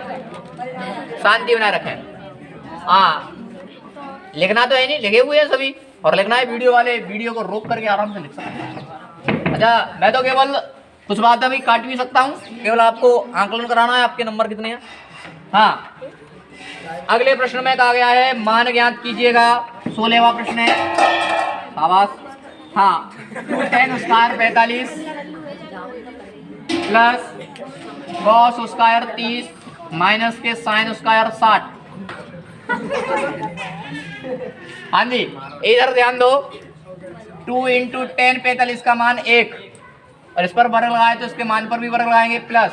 शांति बनाए रखें। हाँ, लिखना तो है नहीं, लिखे हुए हैं सभी, और लिखना है वीडियो वाले वीडियो को रोक करके आराम से लिख सकते हैं। अच्छा, मैं तो केवल कुछ बातें भी काट भी सकता हूँ, केवल आपको आंकलन कराना है आपके नंबर कितने हैं। हाँ, अगले प्रश्न में कहा गया है मान ज्ञात कीजिएगा, 16वां प्रश्न है, आवाज। हाँ, 2tan square 45 plus cos square 30 minus के साइन स्क्वायर 60। हाँ जी, इधर ध्यान दो, 2 इंटू 10 45 का मान 1 और इस पर वर्ग लगाए तो इसके मान पर भी वर्ग लगाएंगे, प्लस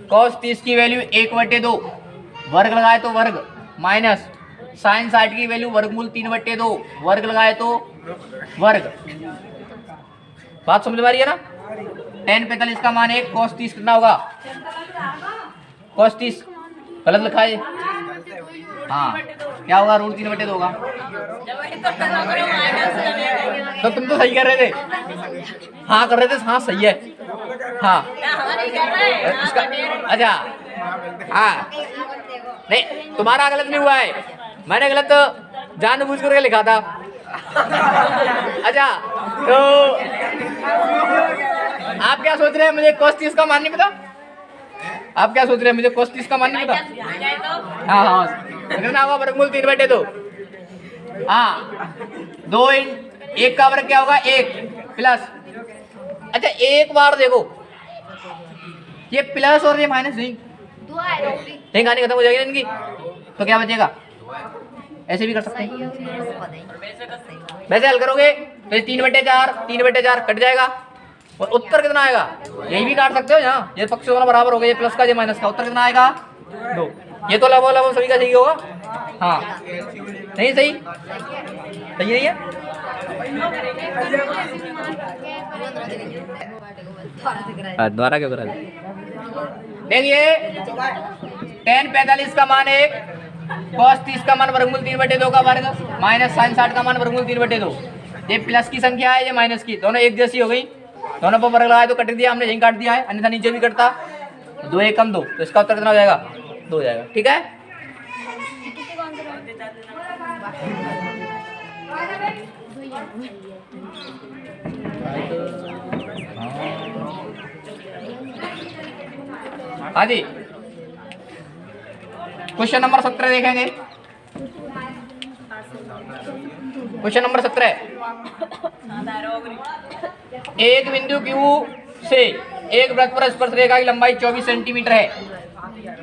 कॉस 30 की वैल्यू 1/2, वर्ग लगाए तो वर्ग, माइनस साइन 60 की वैल्यू वर्गमूल 3/2, वर्ग लगाए तो वर्ग। बात समझ में आ रही है ना। tan 45 का मान 1, cos 30 कितना होगा, cos 30 गलत लिखा है। हाँ, क्या होगा, रूट 3/2 होगा। तो तुम तो सही कर रहे थे, हाँ कर रहे थे, हाँ सही है। हाँ इसका, अच्छा हाँ नहीं, तुम्हारा गलत नहीं हुआ है, मैंने गलत जानबूझ करके लिखा था। अच्छा, तो आप क्या सोच रहे हैं, मुझे cos 30 का मान नहीं पता? आप क्या सोच रहे हैं, मुझे cos 30 का मान नहीं पता? हाँ हाँ, कितना होगा वर्गमूल 3/2, हाँ 2 इन 1 का वर्ग क्या होगा 1 प्लस, अच्छा एक बार देखो ये प्लस और ये माइनस नहीं कहानी खत्म हो जाएगी इनकी, तो क्या बचेगा? ऐसे भी कर सकते हैं, वैसे हल करोगे तो 3/4 3/4 कट जाएगा और उत्तर कितना आएगा? यही भी काट सकते हो यहाँ, ये पक्ष दोनों बराबर हो गए, ये प्लस का ये माइनस का, उत्तर कितना आएगा 2। ये तो लगभग सभी का सही होगा। हाँ नहीं सही नहीं है। दोबारा क्यों करा? देखिए tan 45 का मान 1, cos 30 का मान वर्गमूल 3/2 का वर्ग माइनस sin 60 का मान वर्गमूल 3/2। ये प्लस की संख्या है, ये माइनस की, दोनों एक जैसी हो गई, दोनों पर वर्ग लगाया तो कट दिया हमने, यहीं काट दिया है, अन्यथा नीचे भी कटता। 2 1 कम 2, तो इसका उत्तर कितना हो जाएगा? 2 हो जाएगा। ठीक है, हाँ जी क्वेश्चन नंबर 17 देखेंगे। क्वेश्चन नंबर 17, एक बिंदु Q से एक वृत्त पर स्पर्श रेखा की लंबाई 24 सेंटीमीटर है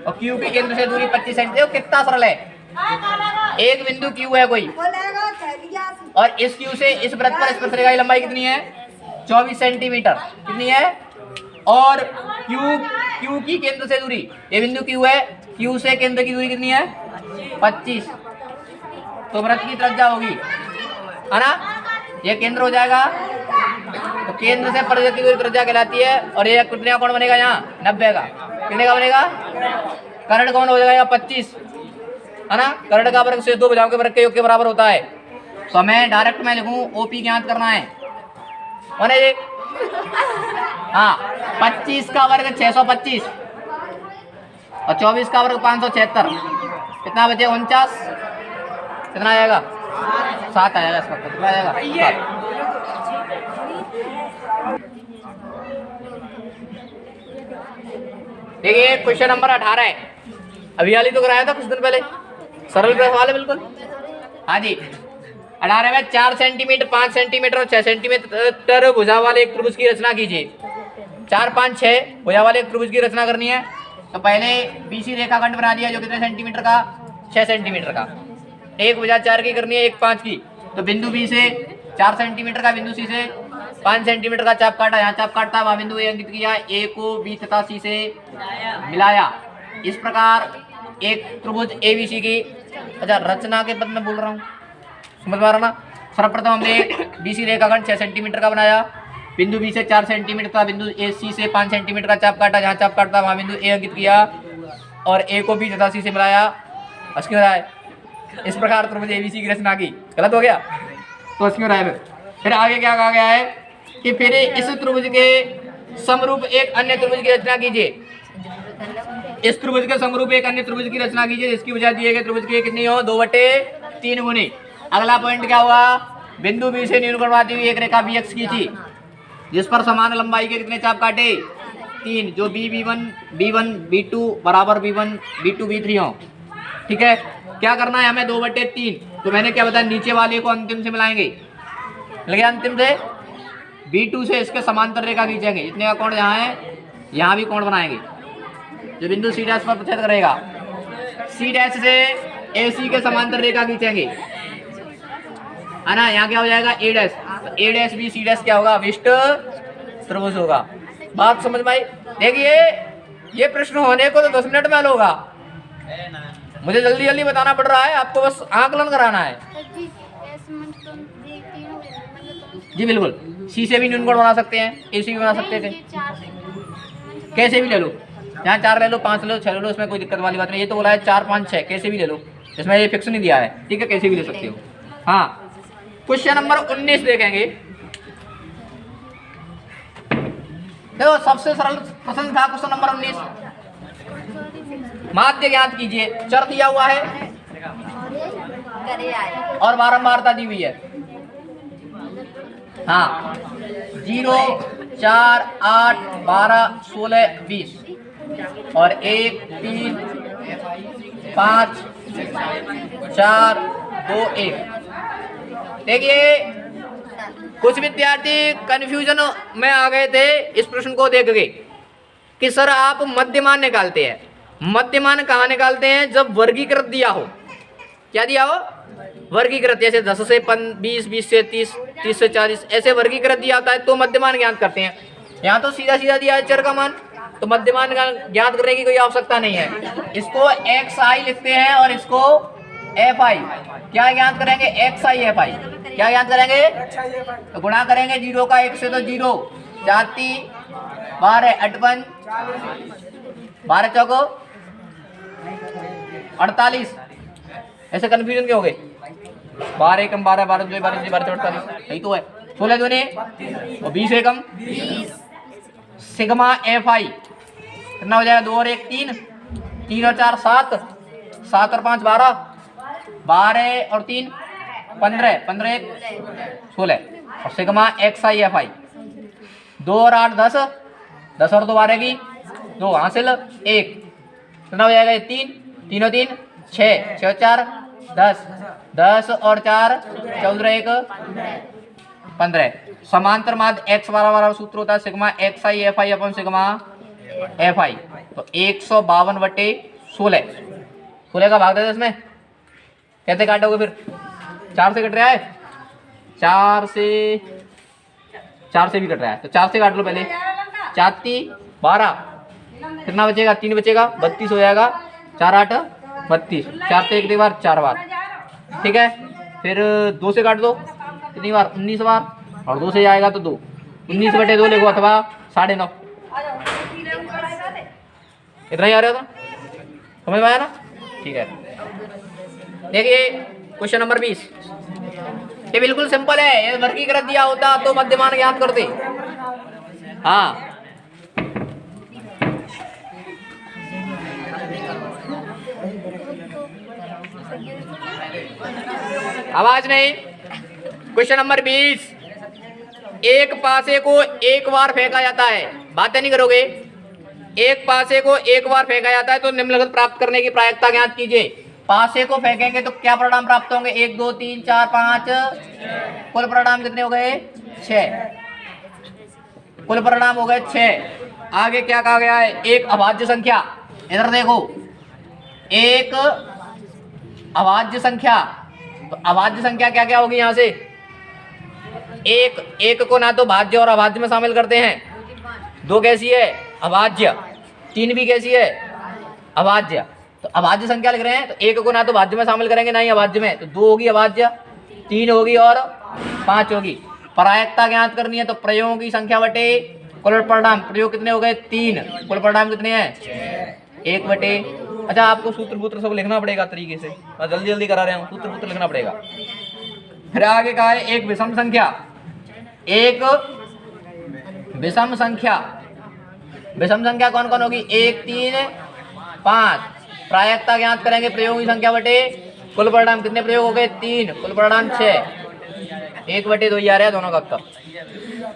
और Q के केंद्र से दूरी 25 सेंटीमीटर। कितना सरल है, एक बिंदु Q है कोई और इस Q से इस वृत्त पर स्पर्श रेखा की लंबाई कितनी है? 24 सेंटीमीटर। कितनी है? और Q की केंद्र से दूरी, ये बिंदु Q है, Q से केंद्र की दूरी कितनी है? 25। तो वृत्त की त्रिज्या होगी, है ना, ये केंद्र हो जाएगा, तो केंद्र से परिधि की दूरी त्रिज्या कहलाती है। और ये कितने का कोण बनेगा? यहाँ 90 का। कितने का बनेगा? कर्ण कोण हो जाएगा 25, है ना, कर्ण का वर्ग से 2 भुजाओं के वर्ग के योग के बराबर होता है। तो मैं डायरेक्ट में लिखूं OP ज्ञात करना है, ये हाँ 25 का वर्ग 625 और 24 का वर्ग 576, कितना बचे? 49। कितना आएगा? 7 आएगा इसका, कितना आएगा? 7। देखिए क्वेश्चन नंबर 18 है, अभी वाली तो कराया था कुछ दिन पहले, सरल सवाल है बिल्कुल। हाँ जी 18 में 4 सेंटीमीटर 5 सेंटीमीटर और 6 सेंटीमीटर भुजा वाले एक त्रिभुज की रचना कीजिए। 4 5 6 भुजा वाले एक त्रिभुज की रचना करनी है, तो पहले BC रेखाखंड बना दिया जो कितने सेंटीमीटर का? 6 सेंटीमीटर का। एक भुजा 4 की करनी है, एक 5 की, तो बिंदु B से 4 सेंटीमीटर का, बिंदु C से 5 सेंटीमीटर का चाप काटा, यहाँ चाप काटता, वहाँ बिंदु A अंकित किया, A को B तथा C से मिलाया। इस प्रकार एक त्रिभुज ABC की अच्छा रचना के पद में बोल रहा हूँ, समझ पा रहा ना। सर्वप्रथम हमने BC रेखाखंड 6 सेंटीमीटर का बनाया, बिंदु B से 4 सेंटीमीटर का, बिंदु AC से 5 सेंटीमीटर का चाप काटा, जहाँ चाप काटता वहाँ बिंदु A अंकित किया और A को B तथा C से मिलाया। अस्की हो रहा है, इस प्रकार त्रिभुज ABC की रचना की। गलत हो गया तो अस्की हो रहा है। फिर आगे क्या कहा गया है कि फिर इस त्रिभुज के समरूप एक अन्य त्रिभुज की रचना कीजिए। इस त्रिभुज के समरूप एक अन्य त्रिभुज की रचना कीजिए जिसकी भुजा दिए गए त्रिभुज की कितनी हो? 2/3 गुनी। अगला पॉइंट क्या हुआ? बिंदु B से न्यून करवाती हुई एक रेखा BX खींची जिस पर समान लंबाई के कितने चाप काटे? 3, जो B1 B2 बराबर B1 B2 B3 हो। ठीक है, क्या करना है हमें? 2/3। तो मैंने क्या बताया, नीचे वाले को अंतिम से मिलाएंगे, लगे अंतिम से B2 से इसके समांतर रेखा खींचेंगे, इतने का कोण यहाँ है, यहाँ भी कोण बनाएंगे जो बिंदु C' पर प्रतिच्छेद करेगा। C' से AC के समांतर रेखा खींचेंगे, है ना, यहाँ क्या हो जाएगा? A'। तो A' भी C' क्या होगा? विशिष्ट त्रिभुज होगा। बात समझ में आई? देखिए ये प्रश्न होने को तो 10 मिनट में हल होगा, मुझे जल्दी जल्दी बताना पड़ रहा है, आपको बस आकलन कराना है। जी बिल्कुल, C से भी न्यून कोण बना सकते हैं, A से भी बना सकते थे, कैसे भी ले लो, यहाँ 4 ले लो, 5 ले लो, 6 ले लो, इसमें कोई दिक्कत वाली बात नहीं। ये तो बोला है 4 5 6, कैसे भी ले लो, इसमें ये फिक्स नहीं दिया है। ठीक है, कैसे भी ले सकते हो। हाँ क्वेश्चन नंबर 19 देखेंगे। देखो सबसे सरल प्रश्न था क्वेश्चन नंबर 19। माध्य ज्ञात कीजिए। चर दिया हुआ है और बारंबारता दी हुई है। हाँ 0 4 8 12 16 20 और 1 3 5 4 2 1 देखिए कुछ विद्यार्थी कंफ्यूजन में आ गए थे इस प्रश्न को देख के कि सर आप मध्यमान निकालते हैं। मध्यमान कहाँ निकालते हैं? जब वर्गीकृत दिया हो। क्या दिया हो? वर्गीकृत, जैसे 10 से 20, 20 से 30, 30 से 40 ऐसे वर्गीकृत दिया होता है तो मध्यमान ज्ञात करते हैं। यहाँ तो सीधा सीधा दिया है चर का मान, तो मध्यमान ज्ञात करने की कोई आवश्यकता नहीं है। इसको xi लिखते हैं और इसको fi। क्या ज्ञात करेंगे? xi fi। क्या ज्ञात करेंगे? तो गुणा करेंगे 0 का 1 से, तो 0 जाती 12 58 12 चौको 48। ऐसे कंफ्यूजन क्यों हो गए? 12 एकम 12 12 2 12 12 48 यही तो है। 16 दूनी और 20 एकम सिग्मा fi कितना हो जाएगा? 2 और 1 3, 3 और 4 7, 7 और 5 12, 12 और 3 15, 15 1 16 और सिग्मा xi fi 2 और 8 10, 10 और 2 12 की 2 हासिल 1 कितना हो जाएगा? 3, 3 और 3 6, 6 और 4 10, 10 और 4 14 1 15। समांतर माध्य x बराबर सूत्र होता है सिग्मा xi fi अपन सिग्मा fi। तो 152/16 16 का भाग दे दो इसमें। कैसे काटोगे फिर? 4 से कट रहा है, 4 से भी कट रहा है, तो 4 से काट लो पहले। 4 3 12 कितना बचेगा? 3 बचेगा, 32 हो जाएगा। 4 8 32, 4 से 1 बार 4 बार, ठीक है। फिर 2 से काट दो कितनी बार? 19 बार, और 2 से जाएगा तो 2, 19/2 लिखो अथवा 9.5। इतना ही आ रहा था, समझ में आया ना? ठीक है। देखिए क्वेश्चन नंबर 20, ये बिल्कुल सिंपल है। ये वर्गीकृत दिया होता तो मध्यमान ज्ञात करते। हाँ आवाज नहीं। क्वेश्चन नंबर 20, एक पासे को एक बार फेंका जाता है। बातें नहीं करोगे। एक पासे को एक बार फेंका जाता है तो निम्नलिखित प्राप्त करने की प्रायिकता ज्ञात कीजिए। पासे को फेंकेंगे तो क्या परिणाम प्राप्त होंगे? 1 2 3 4 5, कुल परिणाम कितने हो गए? 6। कुल परिणाम हो गए 6। आगे क्या कहा गया है? एक अभाज्य संख्या। इधर देखो, एक अभाज्य संख्या। तो अभाज्य संख्या क्या क्या होगी? यहाँ से एक को ना तो भाज्य और अभाज्य में शामिल करते हैं। 2 कैसी है? अभाज्य। 3 भी कैसी है? अभाज्य। तो अभाज्य संख्या लिख रहे हैं तो 1 को ना तो भाज्य में शामिल करेंगे ना ही अभाज्य में, तो 2 होगी अभाज्य, 3 होगी और 5 होगी। प्रायिकता ज्ञात करनी है तो प्रयोगों की संख्या बटे कुल परिणाम। प्रयोग कितने हो गए? 3। कुल परिणाम कितने हैं? 1/। अच्छा आपको सूत्र सूत्र सब लिखना पड़ेगा तरीके से, मैं जल्दी जल्दी करा रहा हूँ। सूत्र सूत्र लिखना पड़ेगा। फिर आगे कहा है एक विषम संख्या। एक विषम संख्या। विषम संख्या कौन कौन होगी? 1 3 5। प्रायिकता ज्ञात करेंगे प्रयोग की संख्या बटे कुल परिणाम। कितने प्रयोग हो गए? 3। कुल परिणाम 6। 1/2 ही आ रहा है दोनों का उत्तर।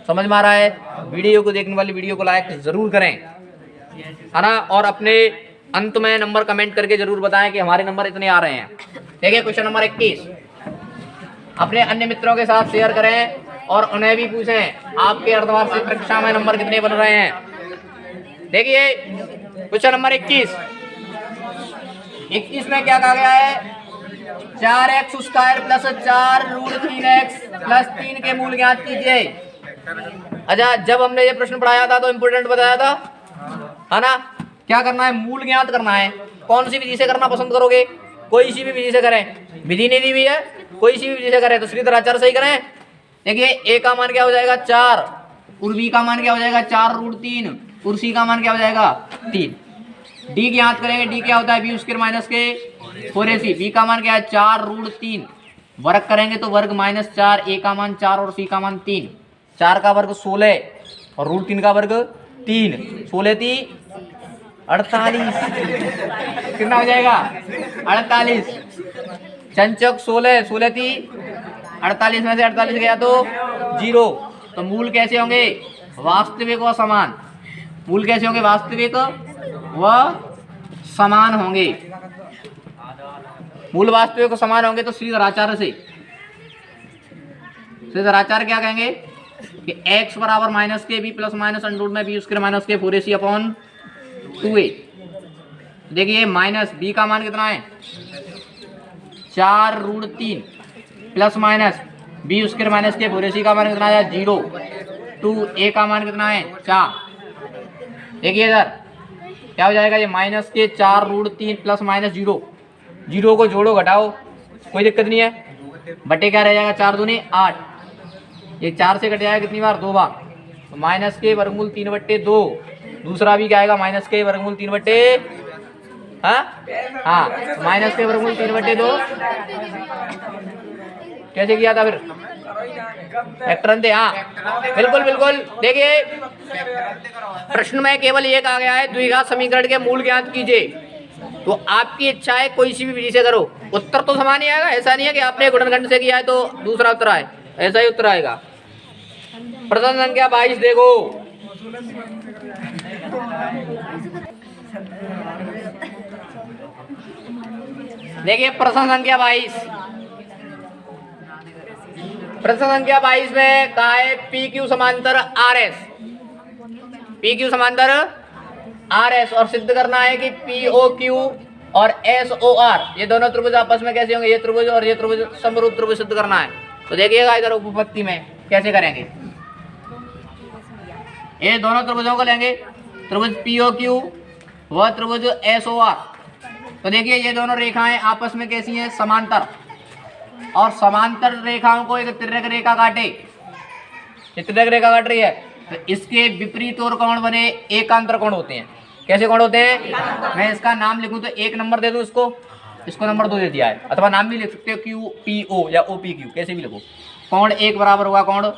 समझ में आ रहा है? वीडियो को देखने वाली वीडियो को लाइक जरूर करें, है ना। और अपने अंत में नंबर कमेंट करके जरूर बताएं कि हमारे नंबर इतने आ रहे हैं। देखिए क्वेश्चन नंबर 21, अपने अन्य मित्रों के साथ शेयर करें और उन्हें भी पूछें आपके अर्धवार्षिक परीक्षा में नंबर कितने बन रहे हैं। देखिए क्वेश्चन नंबर 21 में क्या कहा गया है? 4x² + 4√3x + 3 के मूल ज्ञात कीजिए। अच्छा जब हमने ये प्रश्न पढ़ाया था तो इम्पोर्टेंट बताया था, है ना। क्या करना है? मूल ज्ञात करना है। कौन सी विधि से करना पसंद करोगे? कोई सी भी विधि से करें, विधि नहीं दी हुई है, कोई सी भी विधि से करें तो श्रीधराचार्य सही करें। देखिए a का मान क्या हो जाएगा? 4, और b का मान क्या हो जाएगा? 4√3, और c का मान क्या हो जाएगा? 3। d ज्ञात करेंगे, d क्या होता है? b² - 4ac। b का मान क्या है? 4√3। वर्ग करेंगे तो वर्ग -4, a का मान 4 और c का मान 3। 4 का वर्ग 16 और √3 का वर्ग 3। 16 3 48। कितना हो जाएगा? 48। चंचक 16, 16 3 48 में से 48 गया तो 0। तो मूल कैसे होंगे? वास्तविक व समान। मूल कैसे होंगे? वास्तविक व समान होंगे। मूल वास्तविक व समान होंगे तो श्रीधराचार्य से। तो इधर आचार्य क्या कहेंगे कि x बराबर माइनस के B plus minus under root में बी स्क्वायर माइनस के 4ac अपॉन 2a। देखिए माइनस बी का मान कितना है 4√3 plus minus B square minus के 4ac का मान कितना है 0, 2a का मान कितना है 4। देखिए इधर क्या हो जाएगा ये माइनस के 4√3 प्लस माइनस 0 को जोड़ो घटाओ कोई दिक्कत नहीं है, बटे क्या रह जाएगा 4 दूनी 8, ये 4 से कट जाएगा कितनी बार 2 बार, तो माइनस के वर्गमूल 3/2, दूसरा भी क्या आएगा माइनस के वर्गमूल 3/, हाँ माइनस के वर्गमूल 3/2 कैसे किया था फिर फैक्टरन थे। हाँ बिल्कुल बिल्कुल। देखिए प्रश्न में केवल ये कहा गया है द्विघात समीकरण के मूल ज्ञात कीजिए, तो आपकी इच्छा है कोई सी भी विधि से करो, उत्तर तो समान ही आएगा। ऐसा नहीं है कि आपने गुणनखंड से किया है तो दूसरा उत्तर आए, ऐसा ही उत्तर आएगा। प्रश्न संख्या 22 देखो, देखिए प्रश्न संख्या 22, प्रश्न संख्या 22 में कहा है पी क्यू समांतर आर एस, पी क्यू समांतर आर एस, और सिद्ध करना है कि पी ओ क्यू और एस ओ आर ये दोनों त्रिभुज आपस में कैसे होंगे, ये त्रिभुज और ये त्रिभुज समरूप त्रिभुज सिद्ध करना है। तो देखिएगा इधर उपपत्ति में कैसे करेंगे, ये दोनों त्रिभुजों को लेंगे, त्रिभुज पी ओ क्यू व त्रिभुज एस ओ आर। तो देखिए ये दोनों रेखाएं आपस में कैसी हैं समांतर, और समांतर रेखाओं को एक तिर्यक रेखा काटे, तिर्यक रेखा काट रही है तो इसके विपरीत और कोण बने एकांतर कोण होते हैं। कैसे कोण होते हैं, मैं इसका नाम लिखूं तो 1 नंबर दे दूं, इसको नंबर 2 दे दिया है, अथवा नाम भी लिख सकते हो क्यू पी ओ या ओ पी क्यू, कैसे भी लिखो। कोण 1 बराबर होगा कोण,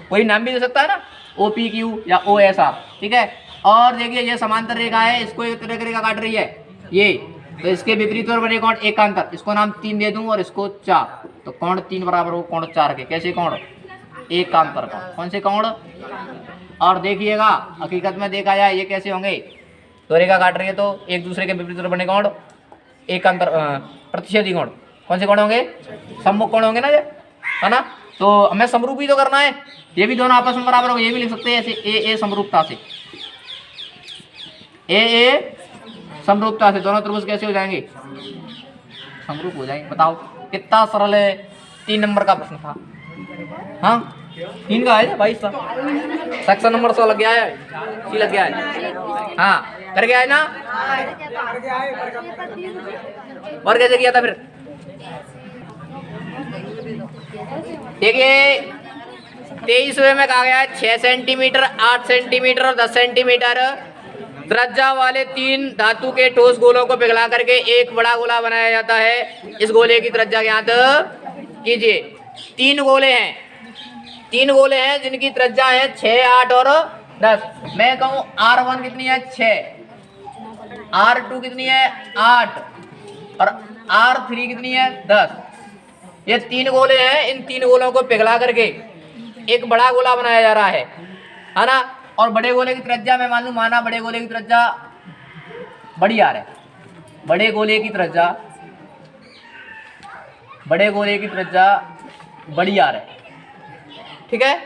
कोई नाम भी दे सकता है ना, ओ पी क्यू या ओ एस आर, ठीक है। और देखिए ये समांतर रेखा है, इसको एक तिर्यक रेखा काट रही है ये, तो इसके विपरीत और बने कोण एकांतर, इसको नाम 3 दे दूं और इसको 4, तो कोण 3 बराबर हो कोण 4 के। कैसे कोण एकांतर का, कौन से कोण। और देखिएगा हकीकत में देखा जाए ये कैसे होंगे, तो रेखा काट रही है तो एक दूसरे के विपरीत और बने कोण एकांतर प्रतिच्छेदी कोण, कौन से कोण होंगे, सम्मुख कोण होंगे ना ये, है ना। तो हमें समरूप ही तो करना है, ये भी दोनों आपस में बराबर होंगे, ये भी लिख सकते हैं ऐसे ए समरूपता से, ए समरूपता से दोनों त्रिभुज कैसे हो जाएंगे, समरूप हो जाएंगे। बताओ कितना सरल है, 3 नंबर का प्रश्न था। हाँ 3 का है 22 का, सेक्शन नंबर 100 लग गया है, सी लग गया है, हाँ कर गया है ना। और कैसे किया था फिर, देखिए 23वें में कहा गया है 6 सेंटीमीटर 8 सेंटीमीटर और 10 सेंटीमीटर त्रिज्या वाले 3 धातु के ठोस गोलों को पिघला करके एक बड़ा गोला बनाया जाता है। इस गोले की त्रिज्या ज्ञात कीजिए। 3 गोले हैं जिनकी त्रिज्या है 6, 8 और 10। मैं कहूँ R1 कितनी है 6, R2 कितनी है 8 और R3 कितनी है 10। ये 3 गोले हैं, इन 3 गोलों को पिघला करके एक बड़ा गोला बनाया जा रहा है ना। और बड़े गोले की त्रिज्या मैं माना बड़े गोले की त्रिज्या बड़ी आर है, बड़े गोले की त्रिज्या बड़ी आर है, ठीक है,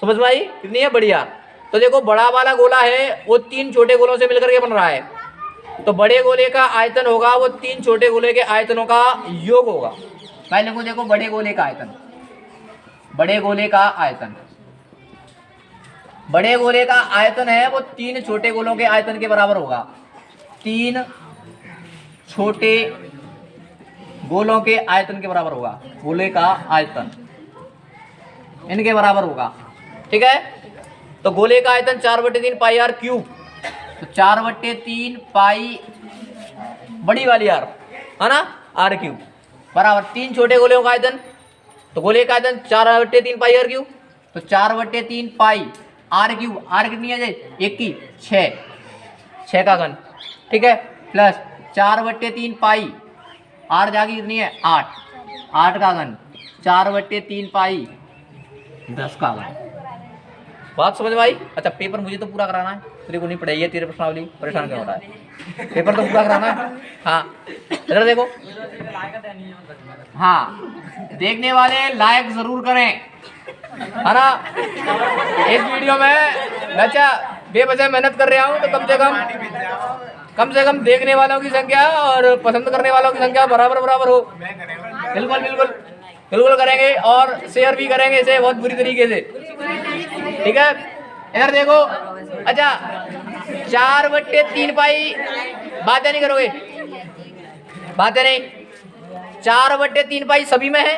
समझ में आई कितनी है बड़ी आर। तो देखो बड़ा वाला गोला है वो 3 छोटे गोलों से मिलकर के बन रहा है, तो बड़े गोले का आयतन होगा वो 3 छोटे गोले के आयतनों का योग होगा। पहले को देखो बड़े गोले का आयतन, बड़े गोले का आयतन है वो 3 छोटे गोलों के आयतन के बराबर होगा। 3 छोटे गोलों के आयतन के बराबर होगा, गोले का आयतन इनके बराबर होगा, ठीक है। तो गोले का आयतन 4/3 पाई आर क्यूब, तो 4/3 पाई बड़ी वाली आर है ना आर क्यूब बराबर 3 छोटे गोलों का आयतन, तो गोले का आयतन 4/3 पाई आर क्यूब, तो 4/3 पाई आर क्यूब, आर कितनी है 1 की 6 का घन, ठीक है, प्लस 4/3 पाई आर जागी कितनी है 8 का घन, 4/3 पाई 10 का घन, बात समझ में आई? अच्छा पेपर मुझे तो पूरा कराना है, तेरे को नहीं पढ़ाई है, तेरे प्रश्नावली परेशान क्यों हो रहा है? पेपर तो पूरा कराना है। हाँ इधर देखो, हाँ देखने वाले लाइक जरूर करें, है ना। इस वीडियो में अच्छा बेवजह मेहनत कर रहा हूँ तो कम से कम देखने वालों की संख्या और पसंद करने वालों की संख्या बराबर बराबर हो। बिल्कुल बिल्कुल बिल्कुल करेंगे और शेयर भी करेंगे इसे बहुत बुरी तरीके से, ठीक है। इधर देखो, अच्छा 4/3 पाई, बातें नहीं करोगे, बातें नहीं, 4/3 पाई सभी में है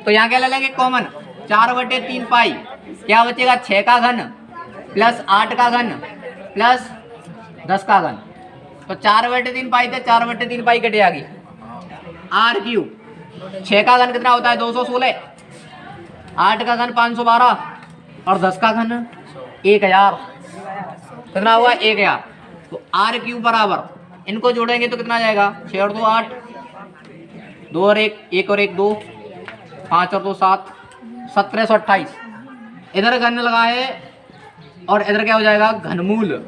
तो यहाँ क्या ले लेंगे कॉमन, 4/3 पाई क्या बचेगा, 6 का घन प्लस 8 का घन प्लस 10 का घन, तो 4/3 पाई थे, 4/3 पाई कटे आ गई आर क्यूब। 6 का घन कितना होता है 216, 8 का घन 512 और 10 का घन 1000, कितना हुआ 1000। तो आर क्यूब बराबर, इनको जोड़ेंगे तो कितना आ जाएगा, 6 और 2 8, 2 और 1 और 1 2, 5 और 2 7, 1728। इधर घन लगा है और इधर क्या हो जाएगा घनमूल।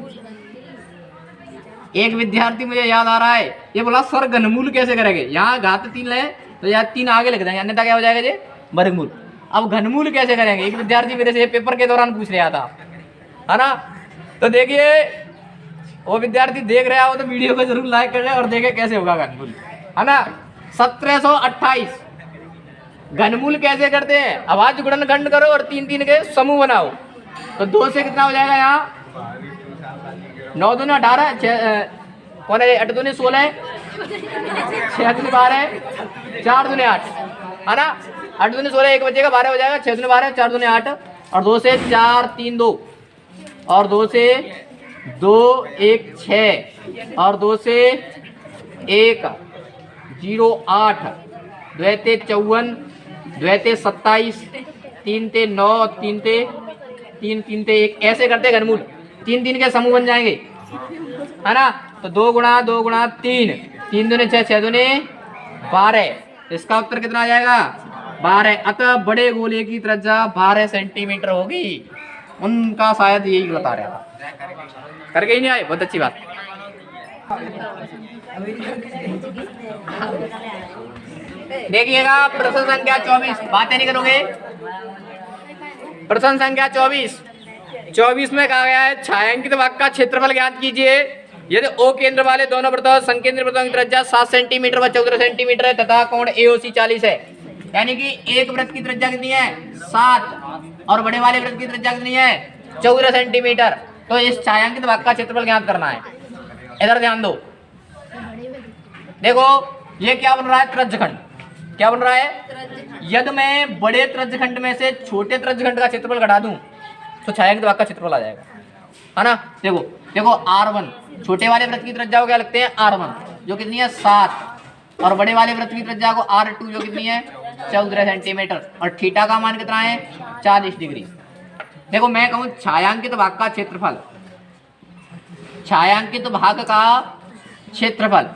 एक विद्यार्थी मुझे याद आ रहा है, ये बोला सर घनमूल कैसे करेंगे, यहाँ घात 3 है तो यहाँ 3 आगे लिख देंगे, अन्यथा क्या हो जाएगा जी वर्गमूल। अब घनमूल कैसे करेंगे, एक विद्यार्थी मेरे से पेपर के दौरान पूछ रहा था, है ना। तो देखिए वो विद्यार्थी देख रहा हो तो वीडियो को जरूर लाइक करें और देखे कैसे होगा घनमूल, है ना। 1728 घनमूल कैसे करते हैं, आवाज गुणनखंड करो और 3 3 के समूह बनाओ, तो 2 से कितना हो जाएगा यहाँ 9 दूनी 18, कौन है 8 दूनी 16, 6 दूनी 12, 4 दूनी 8, है ना। 8 दूनी 16 1 बचेगा 12 हो जाएगा, 6 दूनी 12, 4 दूनी 8 और 2 से 4 3 2 और 2 से 2 1 6 और 2 से 1 0 8, 2 ते 54, 2 ते 27, 3 ते 9, 3 ते 3, 3 ते 1, ऐसे करते घनमूल 3 3 के समूह बन जाएंगे, है ना। तो 2 गुणा 2 गुणा 3, 3 दूने 6, 6 दूने 12, इसका उत्तर कितना आ जाएगा 12। अतः बड़े गोले की त्रिज्या 12 सेंटीमीटर होगी। उनका शायद यही बता रहा था, करके ही नहीं आए, बहुत अच्छी बात। देखिएगा प्रश्न संख्या 24, बातें नहीं करोगे। प्रश्न संख्या 24 में कहा गया है छायांकित भाग का क्षेत्रफल ज्ञात कीजिए यदि ओ केंद्र वाले दोनों वृत्तों संकेंद्र वृत्तों की त्रिज्या 7 सेंटीमीटर व 14 सेंटीमीटर है तथा कोण एओसी 40 है। यानी कि एक वृत्त की त्रिज्या कितनी है 7 और बड़े वाले वृत्त की त्रिज्या कितनी है 14 सेंटीमीटर। तो इस छायांकित भाग का क्षेत्रफल ज्ञात करना है। इधर ध्यान दो, देखो ये क्या बन रहा है त्रिज्यखंड, क्या बन रहा है। यदि मैं बड़े त्रिज्यखंड में से छोटे त्रिज्यखंड का क्षेत्रफल घटा दूं तो छायांकित भाग का क्षेत्रफल आ जाएगा, है ना। देखो देखो R1 छोटे वाले वृत्त की त्रिज्या को क्या लगते हैं R1 जो कितनी है 7 और बड़े वाले वृत्त की त्रिज्या को R2 जो कितनी है 14 सेंटीमीटर और थीटा का मान कितना है 40 डिग्री। देखो मैं कहूँ छायांकित भाग का क्षेत्रफल, छायांकित भाग का क्षेत्रफल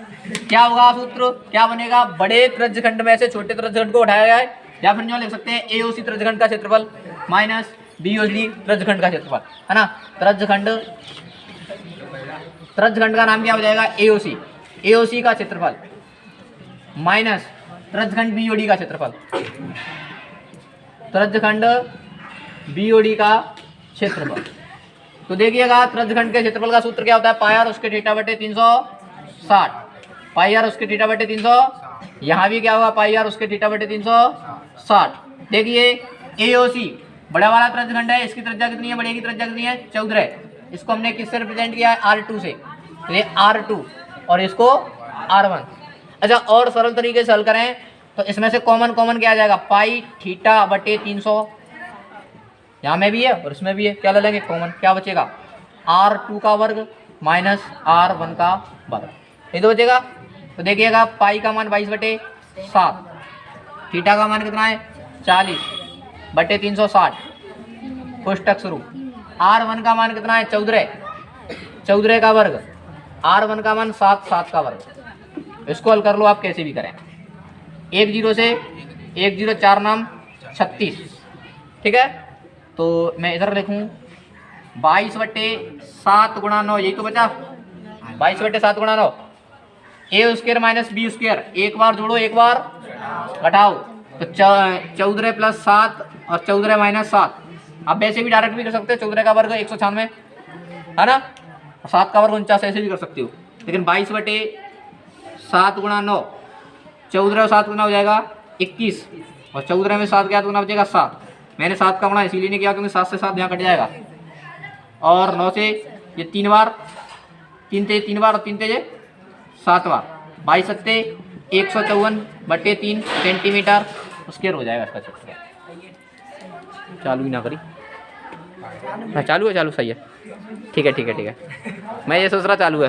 क्या होगा, सूत्र क्या बनेगा, बड़े त्रिज्यखंड में से छोटे त्रिज्यखंड को उठाया जाए या फिर जो लिख सकते हैं एओसी त्रिज्यखंड का क्षेत्रफल माइनस बीओसी त्रिज्यखंड का क्षेत्रफल, है ना। त्रिज्यखंड का नाम क्या हो जाएगा एओसी, एओसी का क्षेत्रफल माइनस त्रिज्यखंड बीओडी का क्षेत्रफल, त्रिज्यखंड बीओडी का क्षेत्रफल। तो देखिएगा त्रिज्यखंड के क्षेत्रफल का सूत्र क्या होता है, पाई आर उसके थीटा बटे 360, पाई आर उसके थीटा बटे 300, यहाँ भी क्या होगा पाई आर उसके थीटा बटे 360। देखिए एओसी बड़ा वाला त्रिज्यखंड है, इसकी त्रिज्या कितनी है, बड़े की त्रिज्या कितनी है 14, इसको हमने किससे रिप्रेजेंट किया है R2 से, ये R2 और इसको R1। अच्छा और सरल तरीके से हल करें तो इसमें से कॉमन क्या आ जाएगा, पाई थीटा बटे 300, यहाँ में भी है और इसमें भी है, क्या ले लेंगे कॉमन, क्या बचेगा R2 का वर्ग माइनस R1 का वर्ग, ये तो बचेगा। तो देखिएगा पाई का मान 22/7, थीटा का मान कितना है 40 बटे 360, कोष्टक शुरू, R1 का मान कितना है 14 का वर्ग, R1 का मान 7 का वर्ग। इसको हल कर लो आप कैसे भी करें, 1 0 से 1 0 4 नाम 36, ठीक है। तो मैं इधर लिखूँ 22/7 गुणा 9, यही तो बचा 22/7 गुणा 9 ए स्क्वायर माइनस बी स्क्वायर, एक बार जोड़ो एक बार घटाओ, तो 14 + 7 और 14 - 7। आप वैसे भी डायरेक्ट भी कर सकते हो, 14 का वर्ग 196 है ना, 7 का वर्ग 49, ऐसे भी कर सकते हो। लेकिन 22/7 गुणा 9, 14 और 7 गुना हो जाएगा 21, और 14 में 7 गया तो गुना बचेगा 7। मैंने 7 का गुणा इसीलिए नहीं किया क्योंकि 7 से 7 यहाँ कट जाएगा, और 9 से ये 3 बार, 3 ते 3 बार और 3 ते 7 बार, 22 सत्ते 154/3 सेंटीमीटर स्क्वायर हो जाएगा इसका क्षेत्र। चालू ही ना करी, हाँ चालू है, चालू सही है, ठीक है ठीक है ठीक है, मैं ये सोच रहा चालू है।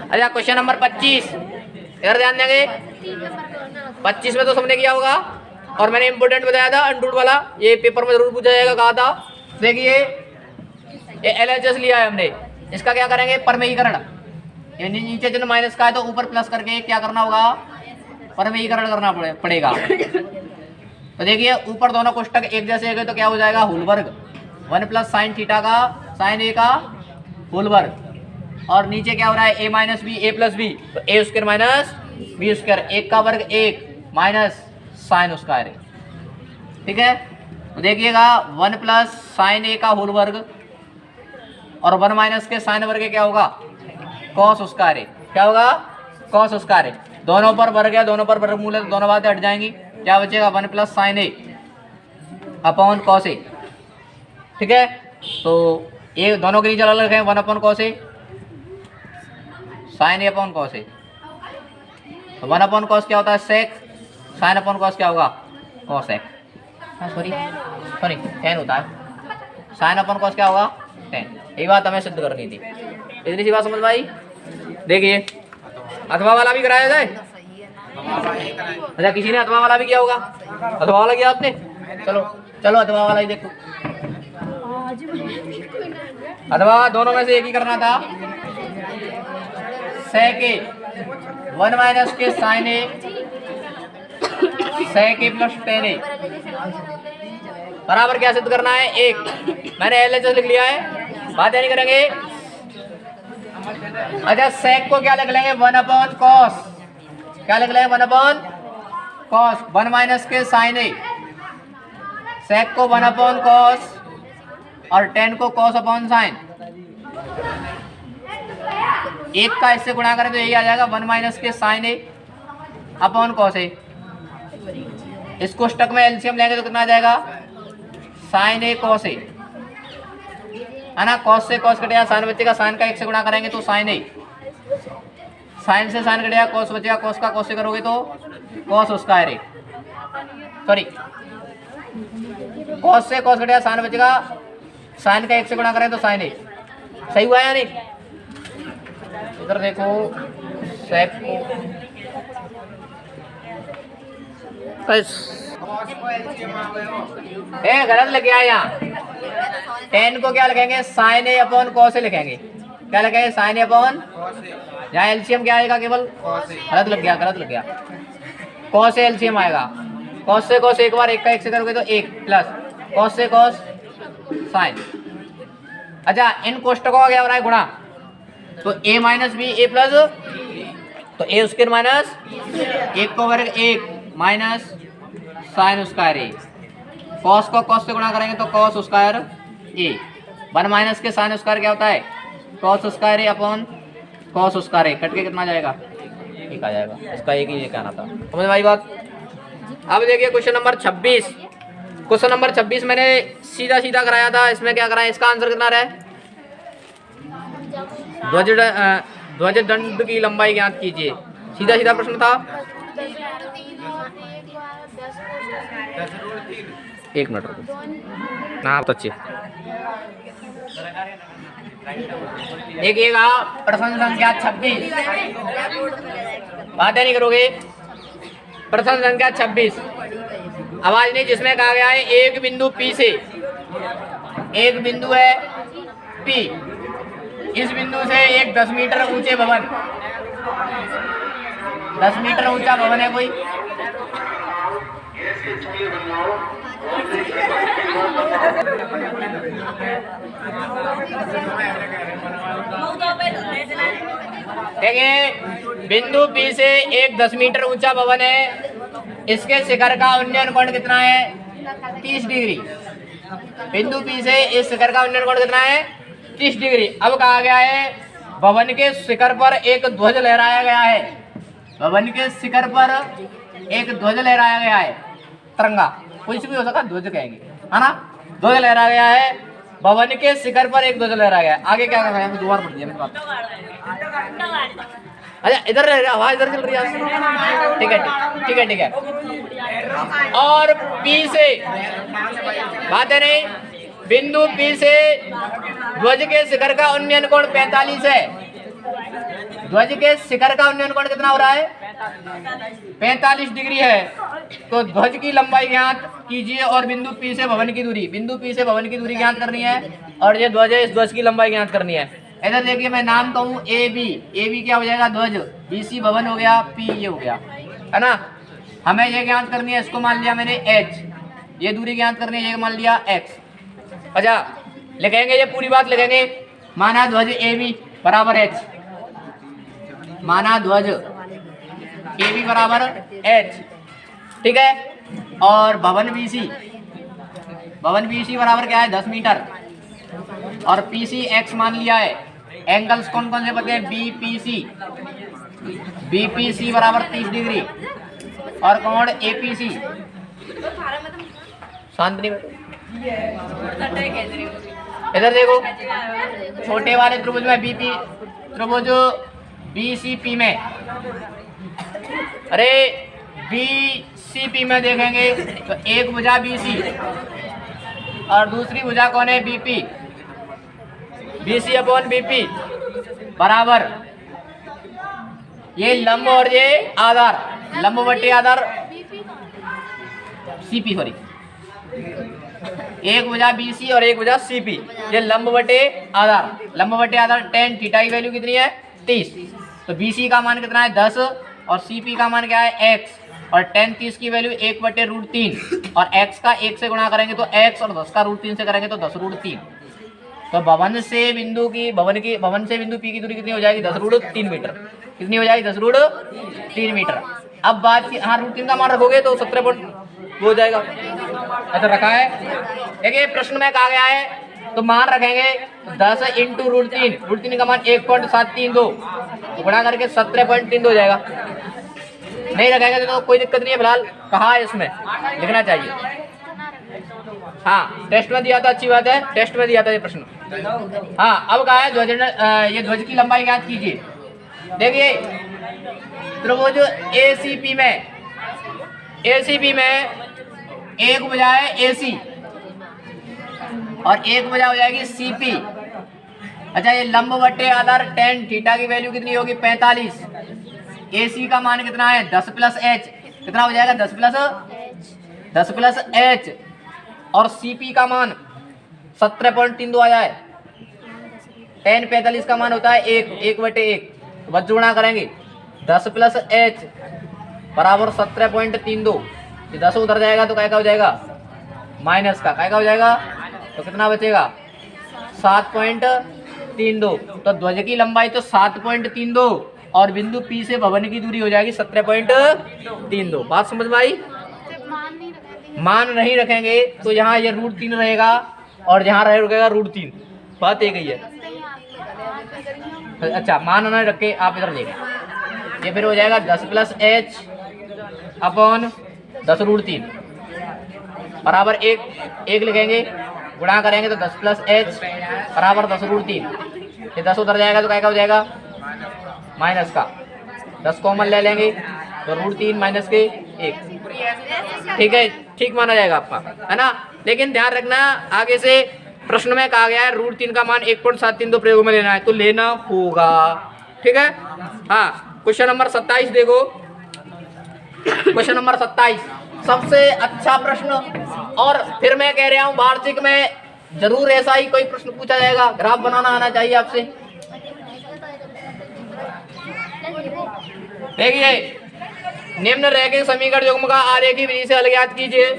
अच्छा क्वेश्चन नंबर 25 इधर ध्यान देंगे। 25 में तो सबने किया होगा, और मैंने इम्पोर्टेंट बताया था अंडरूट वाला, ये पेपर में जरूर पूछा जाएगा, कहा था। देखिए ये LHS लिया है हमने, इसका क्या करेंगे परमेयीकरण, नीचे जो माइनस का है तो ऊपर प्लस करके क्या करना होगा, परमेयीकरण करना पड़ेगा। तो देखिए ऊपर दोनों कोष्टक एक जैसे हो गए तो क्या हो जाएगा होल वर्ग, 1 + sin थीटा का sin a का होल वर्ग, और नीचे क्या हो रहा है a - b a + b, तो a square minus b square, 1 का वर्ग 1 माइनस साइन स्क्वायर है, ठीक है। तो देखिएगा 1 + sin a का होल वर्ग और 1 माइनस के साइन वर्ग क्या होगा कॉस स्क्वायर है, क्या होगा कॉस स्क्वायर है, दोनों पर वर्ग है, दोनों पर वर्गमूल है, तो दोनों बातें हट जाएंगी, क्या बचेगा 1 + sin a upon cos a, ठीक है। तो ये दोनों के नीचे अलग रखें 1 upon cos a, sin a upon cos a, तो 1 अपॉन cos क्या होता है sec, sin अपॉन cos क्या होगा cos sec, सॉरी 10 होता है, sin अपॉन cos क्या होगा 10। यही बात हमें सिद्ध करनी थी, इतनी सी बात समझ में आई। देखिए अथवा वाला भी कराया जाए, अच्छा किसी ने अथवा वाला भी किया होगा, अथवा वाला किया आपने, चलो चलो अथवा वाला ही देखो, अथवा दोनों में से एक ही करना था, sec a 1 माइनस के sin a sec a + 10a बराबर क्या सिद्ध करना है 1, मैंने LHS लिख लिया है, बात नहीं करेंगे। अच्छा sec को क्या लिख लेंगे 1 अपॉन cos, क्या लिख लेंगे 1 अपॉन cos, 1 माइनस के sin a, sec को 1 अपॉन cos और 10 को cos अपॉन sin, 1 का इससे गुणा करें तो यही आ जाएगा 1 माइनस के sin a upon cos a। इस कोष्टक में एलसीएम लेंगे तो कितना आ जाएगा sin a cos a, है ना, cos से cos कटेगा, sin बचेगा, sin का 1 से गुणा करेंगे तो sin a, sin से sin कटेगा, cos बचेगा, cos का cos से करोगे तो cos square a, sorry cos से cos कटेगा, sin बचेगा, sin का 1 से गुणा करें तो sin a, सही हुआ या नहीं। इधर देखो sec को गलत लग गया यहाँ, 10 को क्या लिखेंगे sin a upon cos a लिखेंगे, क्या लिखेंगे sin a अपॉन, यहाँ एलसीएम क्या आएगा केवल, गलत लग गया गलत लग गया, cos a एलसीएम आएगा, cos से cos एक बार 1 का 1 से करोगे तो 1 प्लस cos से cos sin। अच्छा इन कोष्टकों का क्या हो रहा है गुणा, तो a - b a प्लस, तो a स्क्वायर माइनस 1 को वर्ग 1 minus sine square a, cos को cos से गुणा करेंगे तो cos स्क्वायर a, 1 माइनस के साइन स्क्वायर क्या होता है cos square a upon cos square a, cut के कितना जाएगा 1 आ जाएगा, इसका एक ही ये कहना था, समझ में आई बात। अब देखिए क्वेश्चन नंबर 26, क्वेश्चन नंबर 26 मैंने सीधा सीधा कराया था, इसमें क्या कराया, इसका आंसर कितना रहा है, ध्वज दंड की लंबाई ज्ञात कीजिए, सीधा सीधा प्रश्न था। 1 मिनट रुको ना, आप अच्छे देखिएगा, प्रश्न संख्या 26, बातें नहीं करोगे, प्रश्न संख्या 26 आवाज नहीं, जिसमें कहा गया है एक बिंदु P से, एक बिंदु है P, इस बिंदु से एक 10 मीटर ऊंचे भवन, 10 मीटर ऊंचा भवन है कोई, देखिए बिंदु P से एक 10 मीटर ऊंचा भवन है, इसके शिखर का उन्नयन कोण कितना है? 30 डिग्री। बिंदु P से इस शिखर का उन्नयन कोण कितना है? 30 डिग्री। अब कहा गया है भवन के शिखर पर एक ध्वज लहराया गया है। भवन के शिखर पर एक ध्वज लहराया गया है, तिरंगा कुछ भी हो सकता, ध्वज कहेंगे, है ना। ध्वज लहराया गया है, भवन के शिखर पर एक ध्वज लहराया गया है। आगे क्या कर रहे हैं? दोबारा पढ़ दिया मेरी बात। अच्छा इधर आवाज इधर चल रही है, ठीक है ठीक है ठीक है। और P से बात है नहीं, बिंदु P से ध्वज के शिखर का उन्नयन कोण 45 है। ध्वज के शिखर का उन्नयन कोण कितना हो रहा है? 45 डिग्री है। तो ध्वज की लंबाई ज्ञात कीजिए और बिंदु P से भवन की दूरी, बिंदु P से भवन की दूरी ज्ञात करनी है और ये ध्वज है, इस ध्वज की लंबाई ज्ञात करनी है। इधर देखिए मैं नाम कहूँ AB, AB क्या हो जाएगा? ध्वज। BC भवन हो गया, P ये हो गया, है ना। हमें ये ज्ञात करनी है, इसको मान लिया मैंने H, ये दूरी ज्ञात करनी है, ये मान लिया X। अच्छा लिखेंगे, ये पूरी बात लिखेंगे। माना ध्वज AB बराबर H, माना ध्वज AB बराबर H, ठीक है। और भवन BC, भवन BC बराबर क्या है? 10 मीटर। और PC X मान लिया है। एंगल्स कौन कौन से पते हैं? BPC, BPC बराबर 30 डिग्री और कोण APC। शांत नहीं बैठो। इधर देखो, छोटे वाले त्रिभुज में BP, त्रिभुज BCP में, अरे BCP में देखेंगे तो एक भुजा BC और दूसरी भुजा कौन है? BP। BC अपॉन BP बराबर ये लंब और ये आधार, लंब बटे आधार CP, सॉरी एक भुजा BC और एक भुजा CP, ये लंब बटे आधार, लंब बटे आधार tan थीटा की वैल्यू कितनी है? 30। तो BC का मान कितना है? 10 और CP का मान क्या है? X। और tan 30 की वैल्यू 1/√3 और x का 1 से गुणा करेंगे तो x और 10 का √3 से करेंगे तो 10√3। तो भवन से बिंदु P की दूरी कितनी हो जाएगी? 10√3 मीटर। कितनी हो जाएगी? 10√3 मीटर। अब बात की, हाँ √3 का मान रखोगे तो 17 पॉइंट हो जाएगा, ऐसा रखा है। देखिए प्रश्न में कहा गया है तो मान रखेंगे 10 × √3, √3 का मान 1.732 गुणा करके 17.3 हो जाएगा। नहीं रखेंगे तो कोई दिक्कत नहीं है, फिलहाल कहा है इसमें लिखना चाहिए। हाँ टेस्ट में दिया था, अच्छी बात है, टेस्ट में दिया था ये प्रश्न। हाँ अब कहा है ध्वज, ये ध्वज की लंबाई ज्ञात कीजिए। देखिए त्रिभुज ACP में एक भुजा है AC और एक भुजा हो जाएगी CP। अच्छा ये लंब बटे आधार tan थीटा की वैल्यू कितनी होगी? 45। AC का मान कितना है? 10 + H, कितना हो जाएगा? 10 + H और CP का मान 17.32 आया है। tan 45 का मान होता है 1/1, तो बस गुणा करेंगे 10 + H बराबर 17.32। 10 उधर जाएगा तो क्या हो जाएगा? माइनस का क्या हो जाएगा? तो कितना बचेगा? 7.32। तो ध्वज की लंबाई तो 7.32 और बिंदु P से भवन की दूरी हो जाएगी 17.32। बात समझ में आई? मान नहीं रखेंगे तो यहाँ ये √3 रहेगा और यहाँ रहेगा √3। बात एक ही है। अच्छा मान नहीं रखे आप इधर लेंगे, ये फिर हो जाएगा 10 + H अपॉन 10√3 बराबर 1 लिखेंगे, गुणा करेंगे तो 10 + H बराबर 10√3। ये 10 उधर जाएगा तो क्या हो जाएगा? माइनस का 10 कॉमन ले लेंगे तो √3 माइनस के 1। ठीक है, ठीक माना जाएगा आपका, है ना। लेकिन ध्यान रखना आगे से प्रश्न में कहा गया है √3 का मान 1.732 प्रयोग में लेना है, तो लेना होगा। ठीक है। हाँ क्वेश्चन नंबर 27 देखो। क्वेश्चन नंबर 27 सबसे अच्छा प्रश्न, और फिर मैं कह रहा हूँ वार्षिक में जरूर ऐसा ही कोई प्रश्न पूछा जाएगा। ग्राफ बनाना आना चाहिए आपसे। देखिए निम्न रैखिक समीकरण युग्म का आरेखीय विधि से हल ज्ञात कीजिए।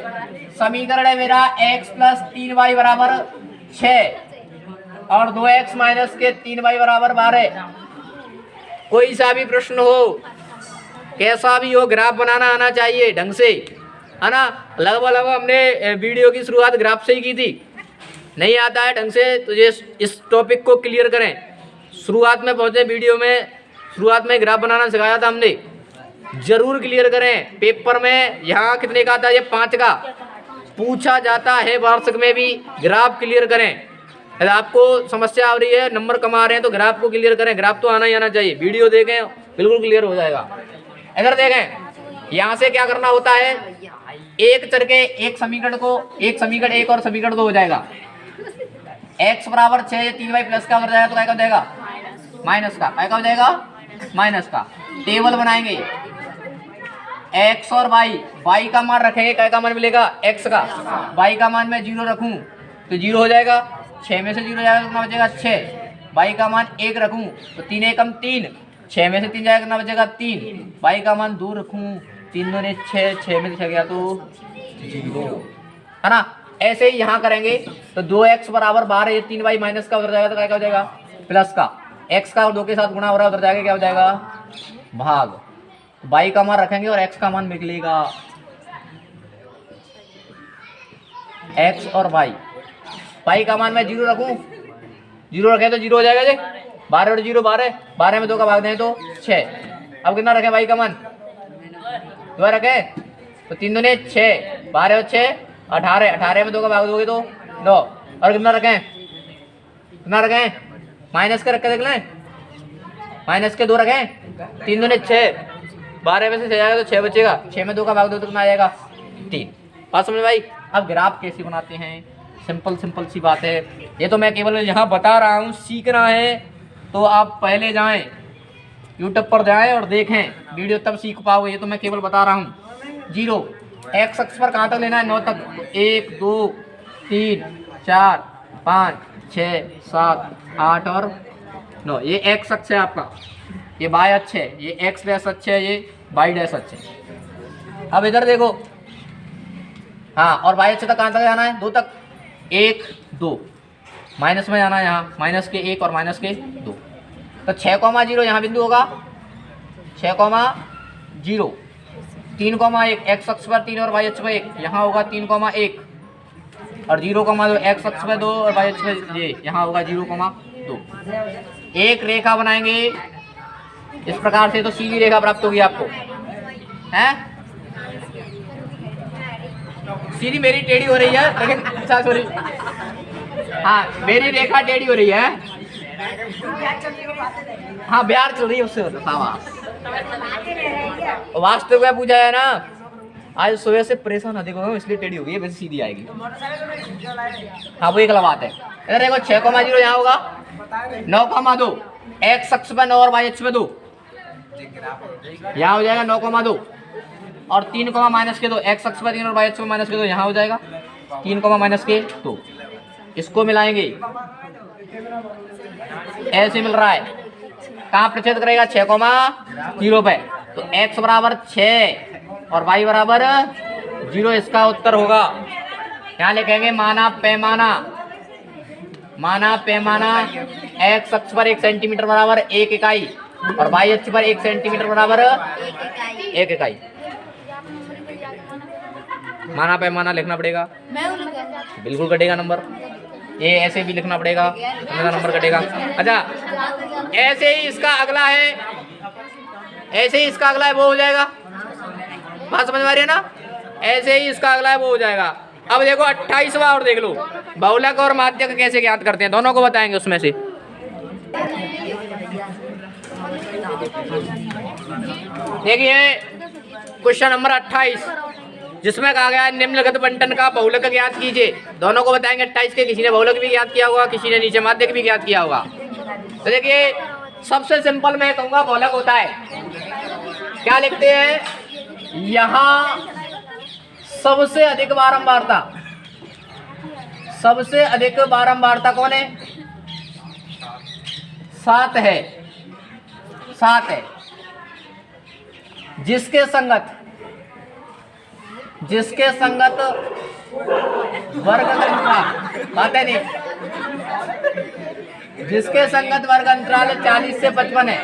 समीकरण है मेरा x प्लस 3y बराबर 6 और 2x माइनस के 3y बराबर 12। कोई सा भी प्रश्न हो, कैसा भी हो, ग्राफ बनाना आना चाहिए ढंग से, है ना। लगभग हमने वीडियो की शुरुआत ग्राफ से ही की थी। नहीं आता है ढंग से तो ये इस टॉपिक को क्लियर करें। शुरुआत में पहुंचे वीडियो में, शुरुआत में ग्राफ बनाना सिखाया था हमने, जरूर क्लियर करें। पेपर में यहाँ कितने का आता है, ये 5 का पूछा जाता है वार्षिक में भी। ग्राफ क्लियर करें। यदि आपको समस्या आ रही है, नंबर कमा रहे हैं तो ग्राफ को क्लियर करें। ग्राफ तो आना ही आना चाहिए। वीडियो देखें, बिल्कुल क्लियर हो जाएगा। इधर देखें, यहाँ से क्या करना होता है, एक चर के एक समीकरण को, एक समीकरण एक और समीकरण 2 हो जाएगा। x बराबर 6, 3y प्लस का हो जाएगा तो क्या हो जाएगा, माइनस का। क्या हो जाएगा, माइनस का। टेबल बनाएंगे x और y का मान रखेंगे, क्या का मान मिलेगा, x का। y का मान मैं 0 रखूं तो 0 हो जाएगा। 6 में से 0 जाएगा तो कितना बचेगा, 6। y का मान 1 रखूं तो 3 एकम 3, 6 में से 3 जाएगा कितना बचेगा, 3। y का मान 2 रखूं, 3 दूनी 6, 6 में से 6 गया तो 0, है ना। ऐसे ही यहाँ करेंगे तो 2x बराबर 12, ये 3y माइनस का उधर जाएगा तो क्या हो जाएगा, प्लस का। x का और 2 के साथ गुणा हो रहा है, उधर जाएगा क्या हो जाएगा, भाग। y का मान रखेंगे और x का मान निकलेगा, x और y का मान मैं 0 रखूं, 0 रखे तो 0 हो जाएगा जी। 12 और 0 12, 12 में 2 का भाग दें तो 6। अब कितना रखें y का मान, 2 रखे तो 3 दूनी 6, 12 और 6 18, 18 में 2 का भाग दोगे तो 9। और कितना रखें, कितना रखें, माइनस के रख के देख लें, माइनस के 2 रखें, 3 दूनी 6, 12 में से 6 जाएगा तो 6 बचेगा। 6 में 2 का भाग दो तो कितना आ जाएगा, 3। बात समझ भाई। अब ग्राफ कैसे बनाते हैं, सिंपल सिंपल सी बात है। ये तो मैं केवल यहाँ बता रहा हूँ, सीखना है तो आप पहले जाएं यूट्यूब पर जाएं और देखें वीडियो, तब सीख पाओगे। ये तो मैं केवल बता रहा हूँ। 0 x अक्ष पर कहाँ तक लेना है, 9 तक। 1 2 3 4 5 6 7 8 और 9, ये x अक्ष है आपका, ये y अक्ष है, ये x डैश अक्ष है, ये y डैश अक्ष है। अब इधर देखो, हाँ, और y अक्ष तक कहाँ तक जाना है, 2 तक। 1 2 माइनस में जाना है, यहाँ माइनस के 1 और माइनस के 2, तो 6,0 यहाँ बिंदु होगा। 6,0 3,1 x अक्ष पर 3 और y अक्ष पर 1, यहाँ होगा 3,1 और 0,2 x अक्ष पर 2 और y अक्ष पर ये यहाँ होगा 0,2। एक रेखा बनाएंगे इस प्रकार से तो सीधी रेखा प्राप्त होगी आपको, हैं। सीधी मेरी टेढ़ी हो रही है, लेकिन अच्छा सॉरी, हाँ मेरी रेखा टेढ़ी हो रही है, हाँ बिहार चल रही है उससे। वास्तव में पूछा है ना, आज सुबह से परेशान अधिक हो गया इसलिए टेढ़ी हो गई है, वैसे सीधी आएगी। हाँ वो एक बात है। इधर देखो 6,0 यहाँ होगा, 9,2 x अक्ष पर 9 और y अक्ष पर 2, यहाँ हो जाएगा 9,2 और 3, माइनस के 2 x अक्ष पर 3 और y अक्ष पर माइनस के 2, यहाँ हो जाएगा 3, माइनस के 2। इसको मिलाएंगे, ऐसे मिल रहा है, कहाँ प्रतिच्छेद करेगा, 6,0 पे, तो x बराबर 6 और y बराबर 0 इसका उत्तर होगा। यहाँ लिखेंगे माना पैमाना, माना पैमाना x अक्ष पर 1 सेंटीमीटर बराबर 1 इकाई और y अक्ष पर 1 सेंटीमीटर बराबर 1 इकाई। माना पैमाना लिखना पड़ेगा, बिल्कुल कटेगा नंबर। ये ऐसे भी लिखना पड़ेगा, नंबर कटेगा। अच्छा, ऐसे ही इसका अगला है, ऐसे ही इसका अगला है वो हो जाएगा। बात समझ में आ रही है ना, ऐसे ही इसका अगला है वो हो जाएगा। अब देखो 28वां और देख लो, बहुलक और माध्यक कैसे ज्ञात करते हैं, दोनों को बताएंगे उसमें से। देखिए क्वेश्चन नंबर 28, जिसमें कहा गया है निम्नलिखित बंटन का बहुलक ज्ञात कीजिए। दोनों को बताएंगे 28 के, किसी ने बहुलक भी ज्ञात किया होगा, किसी ने नीचे माध्यक भी ज्ञात किया होगा। तो देखिए सबसे सिंपल मैं कहूँगा बहुलक होता है, क्या लिखते हैं यहाँ, सबसे अधिक बारंबारता, सबसे अधिक बारंबारता कौन है, 7 है, 7 है। जिसके संगत वर्ग अंतराल, बात है नहीं, जिसके संगत वर्ग अंतराल 40 से 55 है,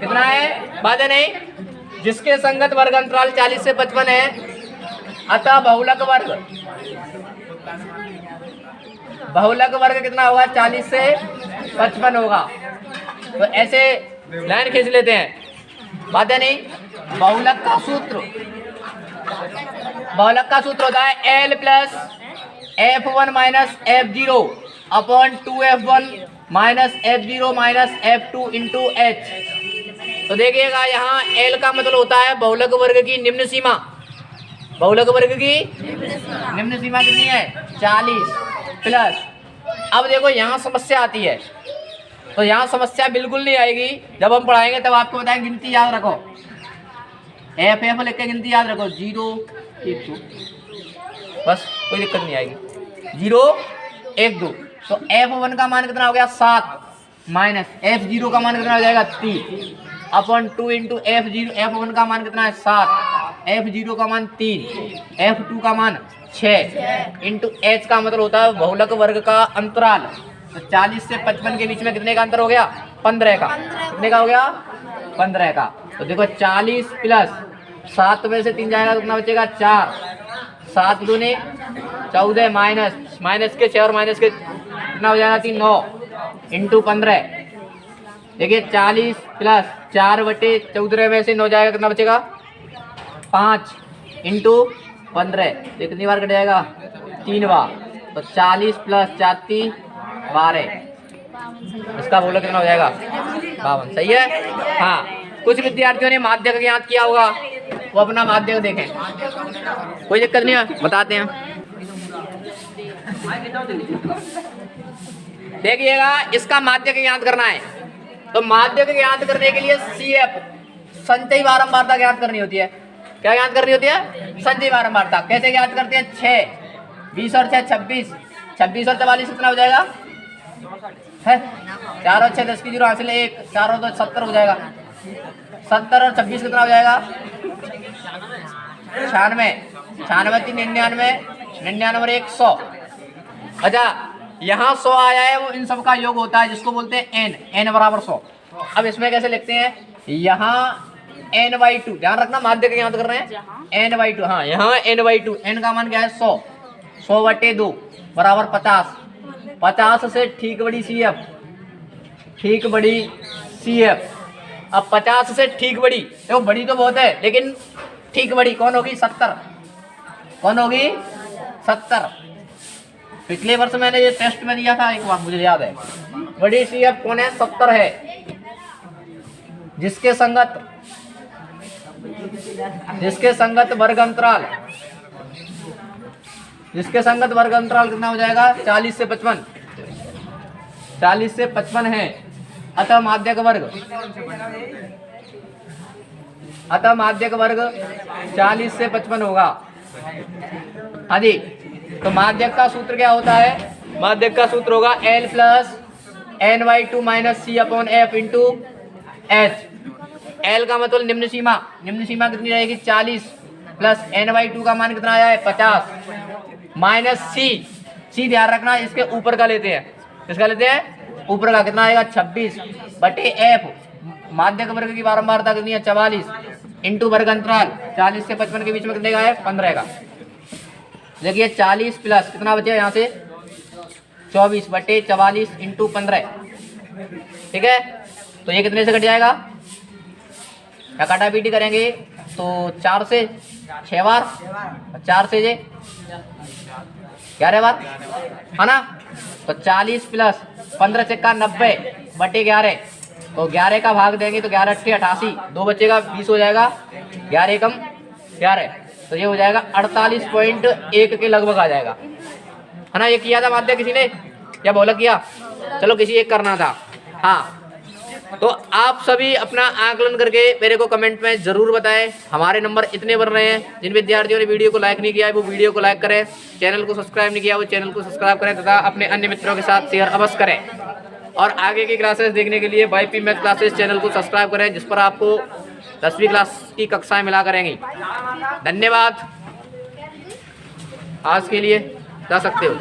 कितना है, बात है नहीं, जिसके संगत वर्ग अंतराल 40 से 55 है, अतः बहुलक वर्ग कितना होगा, 40 से 55 होगा। तो ऐसे लाइन खींच लेते हैं, बात है नहीं। बहुलक का सूत्र होता है L plus F1 minus F0 upon 2F1 minus F0 minus F2 into H। तो देखिएगा यहाँ L का मतलब होता है बहुलक वर्ग की निम्न सीमा। बहुलक वर्ग की निम्न सीमा कितनी है, 40 प्लस। अब देखो यहाँ समस्या आती है, तो यहाँ समस्या बिल्कुल नहीं आएगी, जब हम पढ़ाएंगे तब आपको बताएंगे। गिनती याद रखो, एफ लिख के गिनती याद रखो, 0 1 2, बस कोई दिक्कत नहीं आएगी। 0 1 2, तो F1 का मान कितना हो गया 7 माइनस F0 का मान कितना हो जाएगा 3 अपॉन 2 इंटू F0। F1 का मान कितना है 7, F0 का मान 3, F2 का मान 6 इंटू H का मतलब होता है बहुलक वर्ग का अंतराल। तो 40 से 55 के बीच में कितने का अंतर हो गया, 15 का। कितने का हो गया, 15 का। तो देखो 40 प्लस 7 में से 3 जाएगा तो कितना बचेगा 4, 7 दूनी 14 माइनस के 6 और माइनस के कितना हो जाएगा 3 9 इंटू 15। देखिए 40 प्लस 4/14 में से 9 जाएगा, कितना बचेगा 5 इंटू 15। तो कितनी बार कट जाएगा, 3 बार। तो 40 प्लस 4 3 12, इसका बोलो कितना हो जाएगा 52। सही है। हाँ, कुछ विद्यार्थियों ने माध्यक ज्ञात किया होगा, वो अपना माध्यक देखें, कोई दिक्कत नहीं है, बताते हैं। देखिएगा इसका माध्यक ज्ञात करना है, तो माध्यक ज्ञात करने के लिए CF संचयी बारंबारता ज्ञात करनी होती है। क्या ज्ञात करनी होती है, संचयी बारंबारता। कैसे ज्ञात करते हैं, 6 20 और 6 26, 26 और 44 कितना हो जाएगा है, 4 और 6 10 की 0 हासिल 1, 4 और 2 70 हो जाएगा। 70 और 26 कितना हो जाएगा 96, 96 3 99, 99 और 1 100। अच्छा, यहाँ 100 आया है, वो इन सब का योग होता है जिसको बोलते हैं n बराबर 100। अब इसमें कैसे लिखते हैं, यहाँ n/2, ध्यान रखना माध्यक ज्ञात कर रहे हैं, n/2। हाँ, यहाँ n/2, n का मान क्या है 100, 100/2 बराबर 50। 50 से ठीक बड़ी CF, ठीक बड़ी CF। अब 50 से ठीक बड़ी, देखो बड़ी तो बहुत है लेकिन ठीक बड़ी कौन होगी, 70। कौन होगी, 70। पिछले वर्ष मैंने ये टेस्ट में दिया था एक बार, मुझे याद है। बड़ी CF कौन है, 70 है। जिसके संगत वर्ग अंतराल, जिसके संगत वर्ग अंतराल कितना हो जाएगा 40 से 55, 40 से 55 है। अतः माध्यक वर्ग 40 से 55 होगा। आदि तो माध्यक का सूत्र क्या होता है, माध्यक का सूत्र होगा L plus n/2 minus C upon F into H। L का मतलब निम्न सीमा, निम्न सीमा कितनी रहेगी 40 प्लस n/2 का मान कितना आया है 50 माइनस C ध्यान रखना इसके ऊपर का लेते हैं, किसका लेते हैं, ऊपर का। कितना आएगा 26/F। माध्यक वर्ग की बारंबारता कितनी है 44 इंटू वर्ग अंतराल 40 से 55 के बीच में कितने का है 15 का। देखिए 40 प्लस कितना बचे यहाँ से 24/44 इंटू 15, ठीक है। तो ये कितने से कट जाएगा, या काटा पीटी करेंगे तो 4 से 6 बार, 4 से 11 बार, है ना। तो 40 प्लस 15 चक्का 90/11, तो 11 का भाग देंगे तो 11 8 88, 2 बचेगा 20 हो जाएगा, 11 एकम 11, तो ये हो जाएगा 48.1 के लगभग आ जाएगा, है ना। ये किया था माध्य किसी ने या बोला किया, चलो किसी एक करना था। हाँ, तो आप सभी अपना आकलन करके मेरे को कमेंट में ज़रूर बताएं। हमारे नंबर इतने बन रहे हैं, जिन विद्यार्थियों ने वीडियो को लाइक नहीं किया है वो वीडियो को लाइक करें, चैनल को सब्सक्राइब नहीं किया वो चैनल को सब्सक्राइब करें तथा अपने अन्य मित्रों के साथ शेयर अवश्य करें। और आगे की क्लासेस देखने के लिए YP मैथ क्लासेस चैनल को सब्सक्राइब करें, जिस पर आपको 10वीं क्लास की कक्षाएं मिला करेंगी। धन्यवाद। आज के लिए जा सकते हो।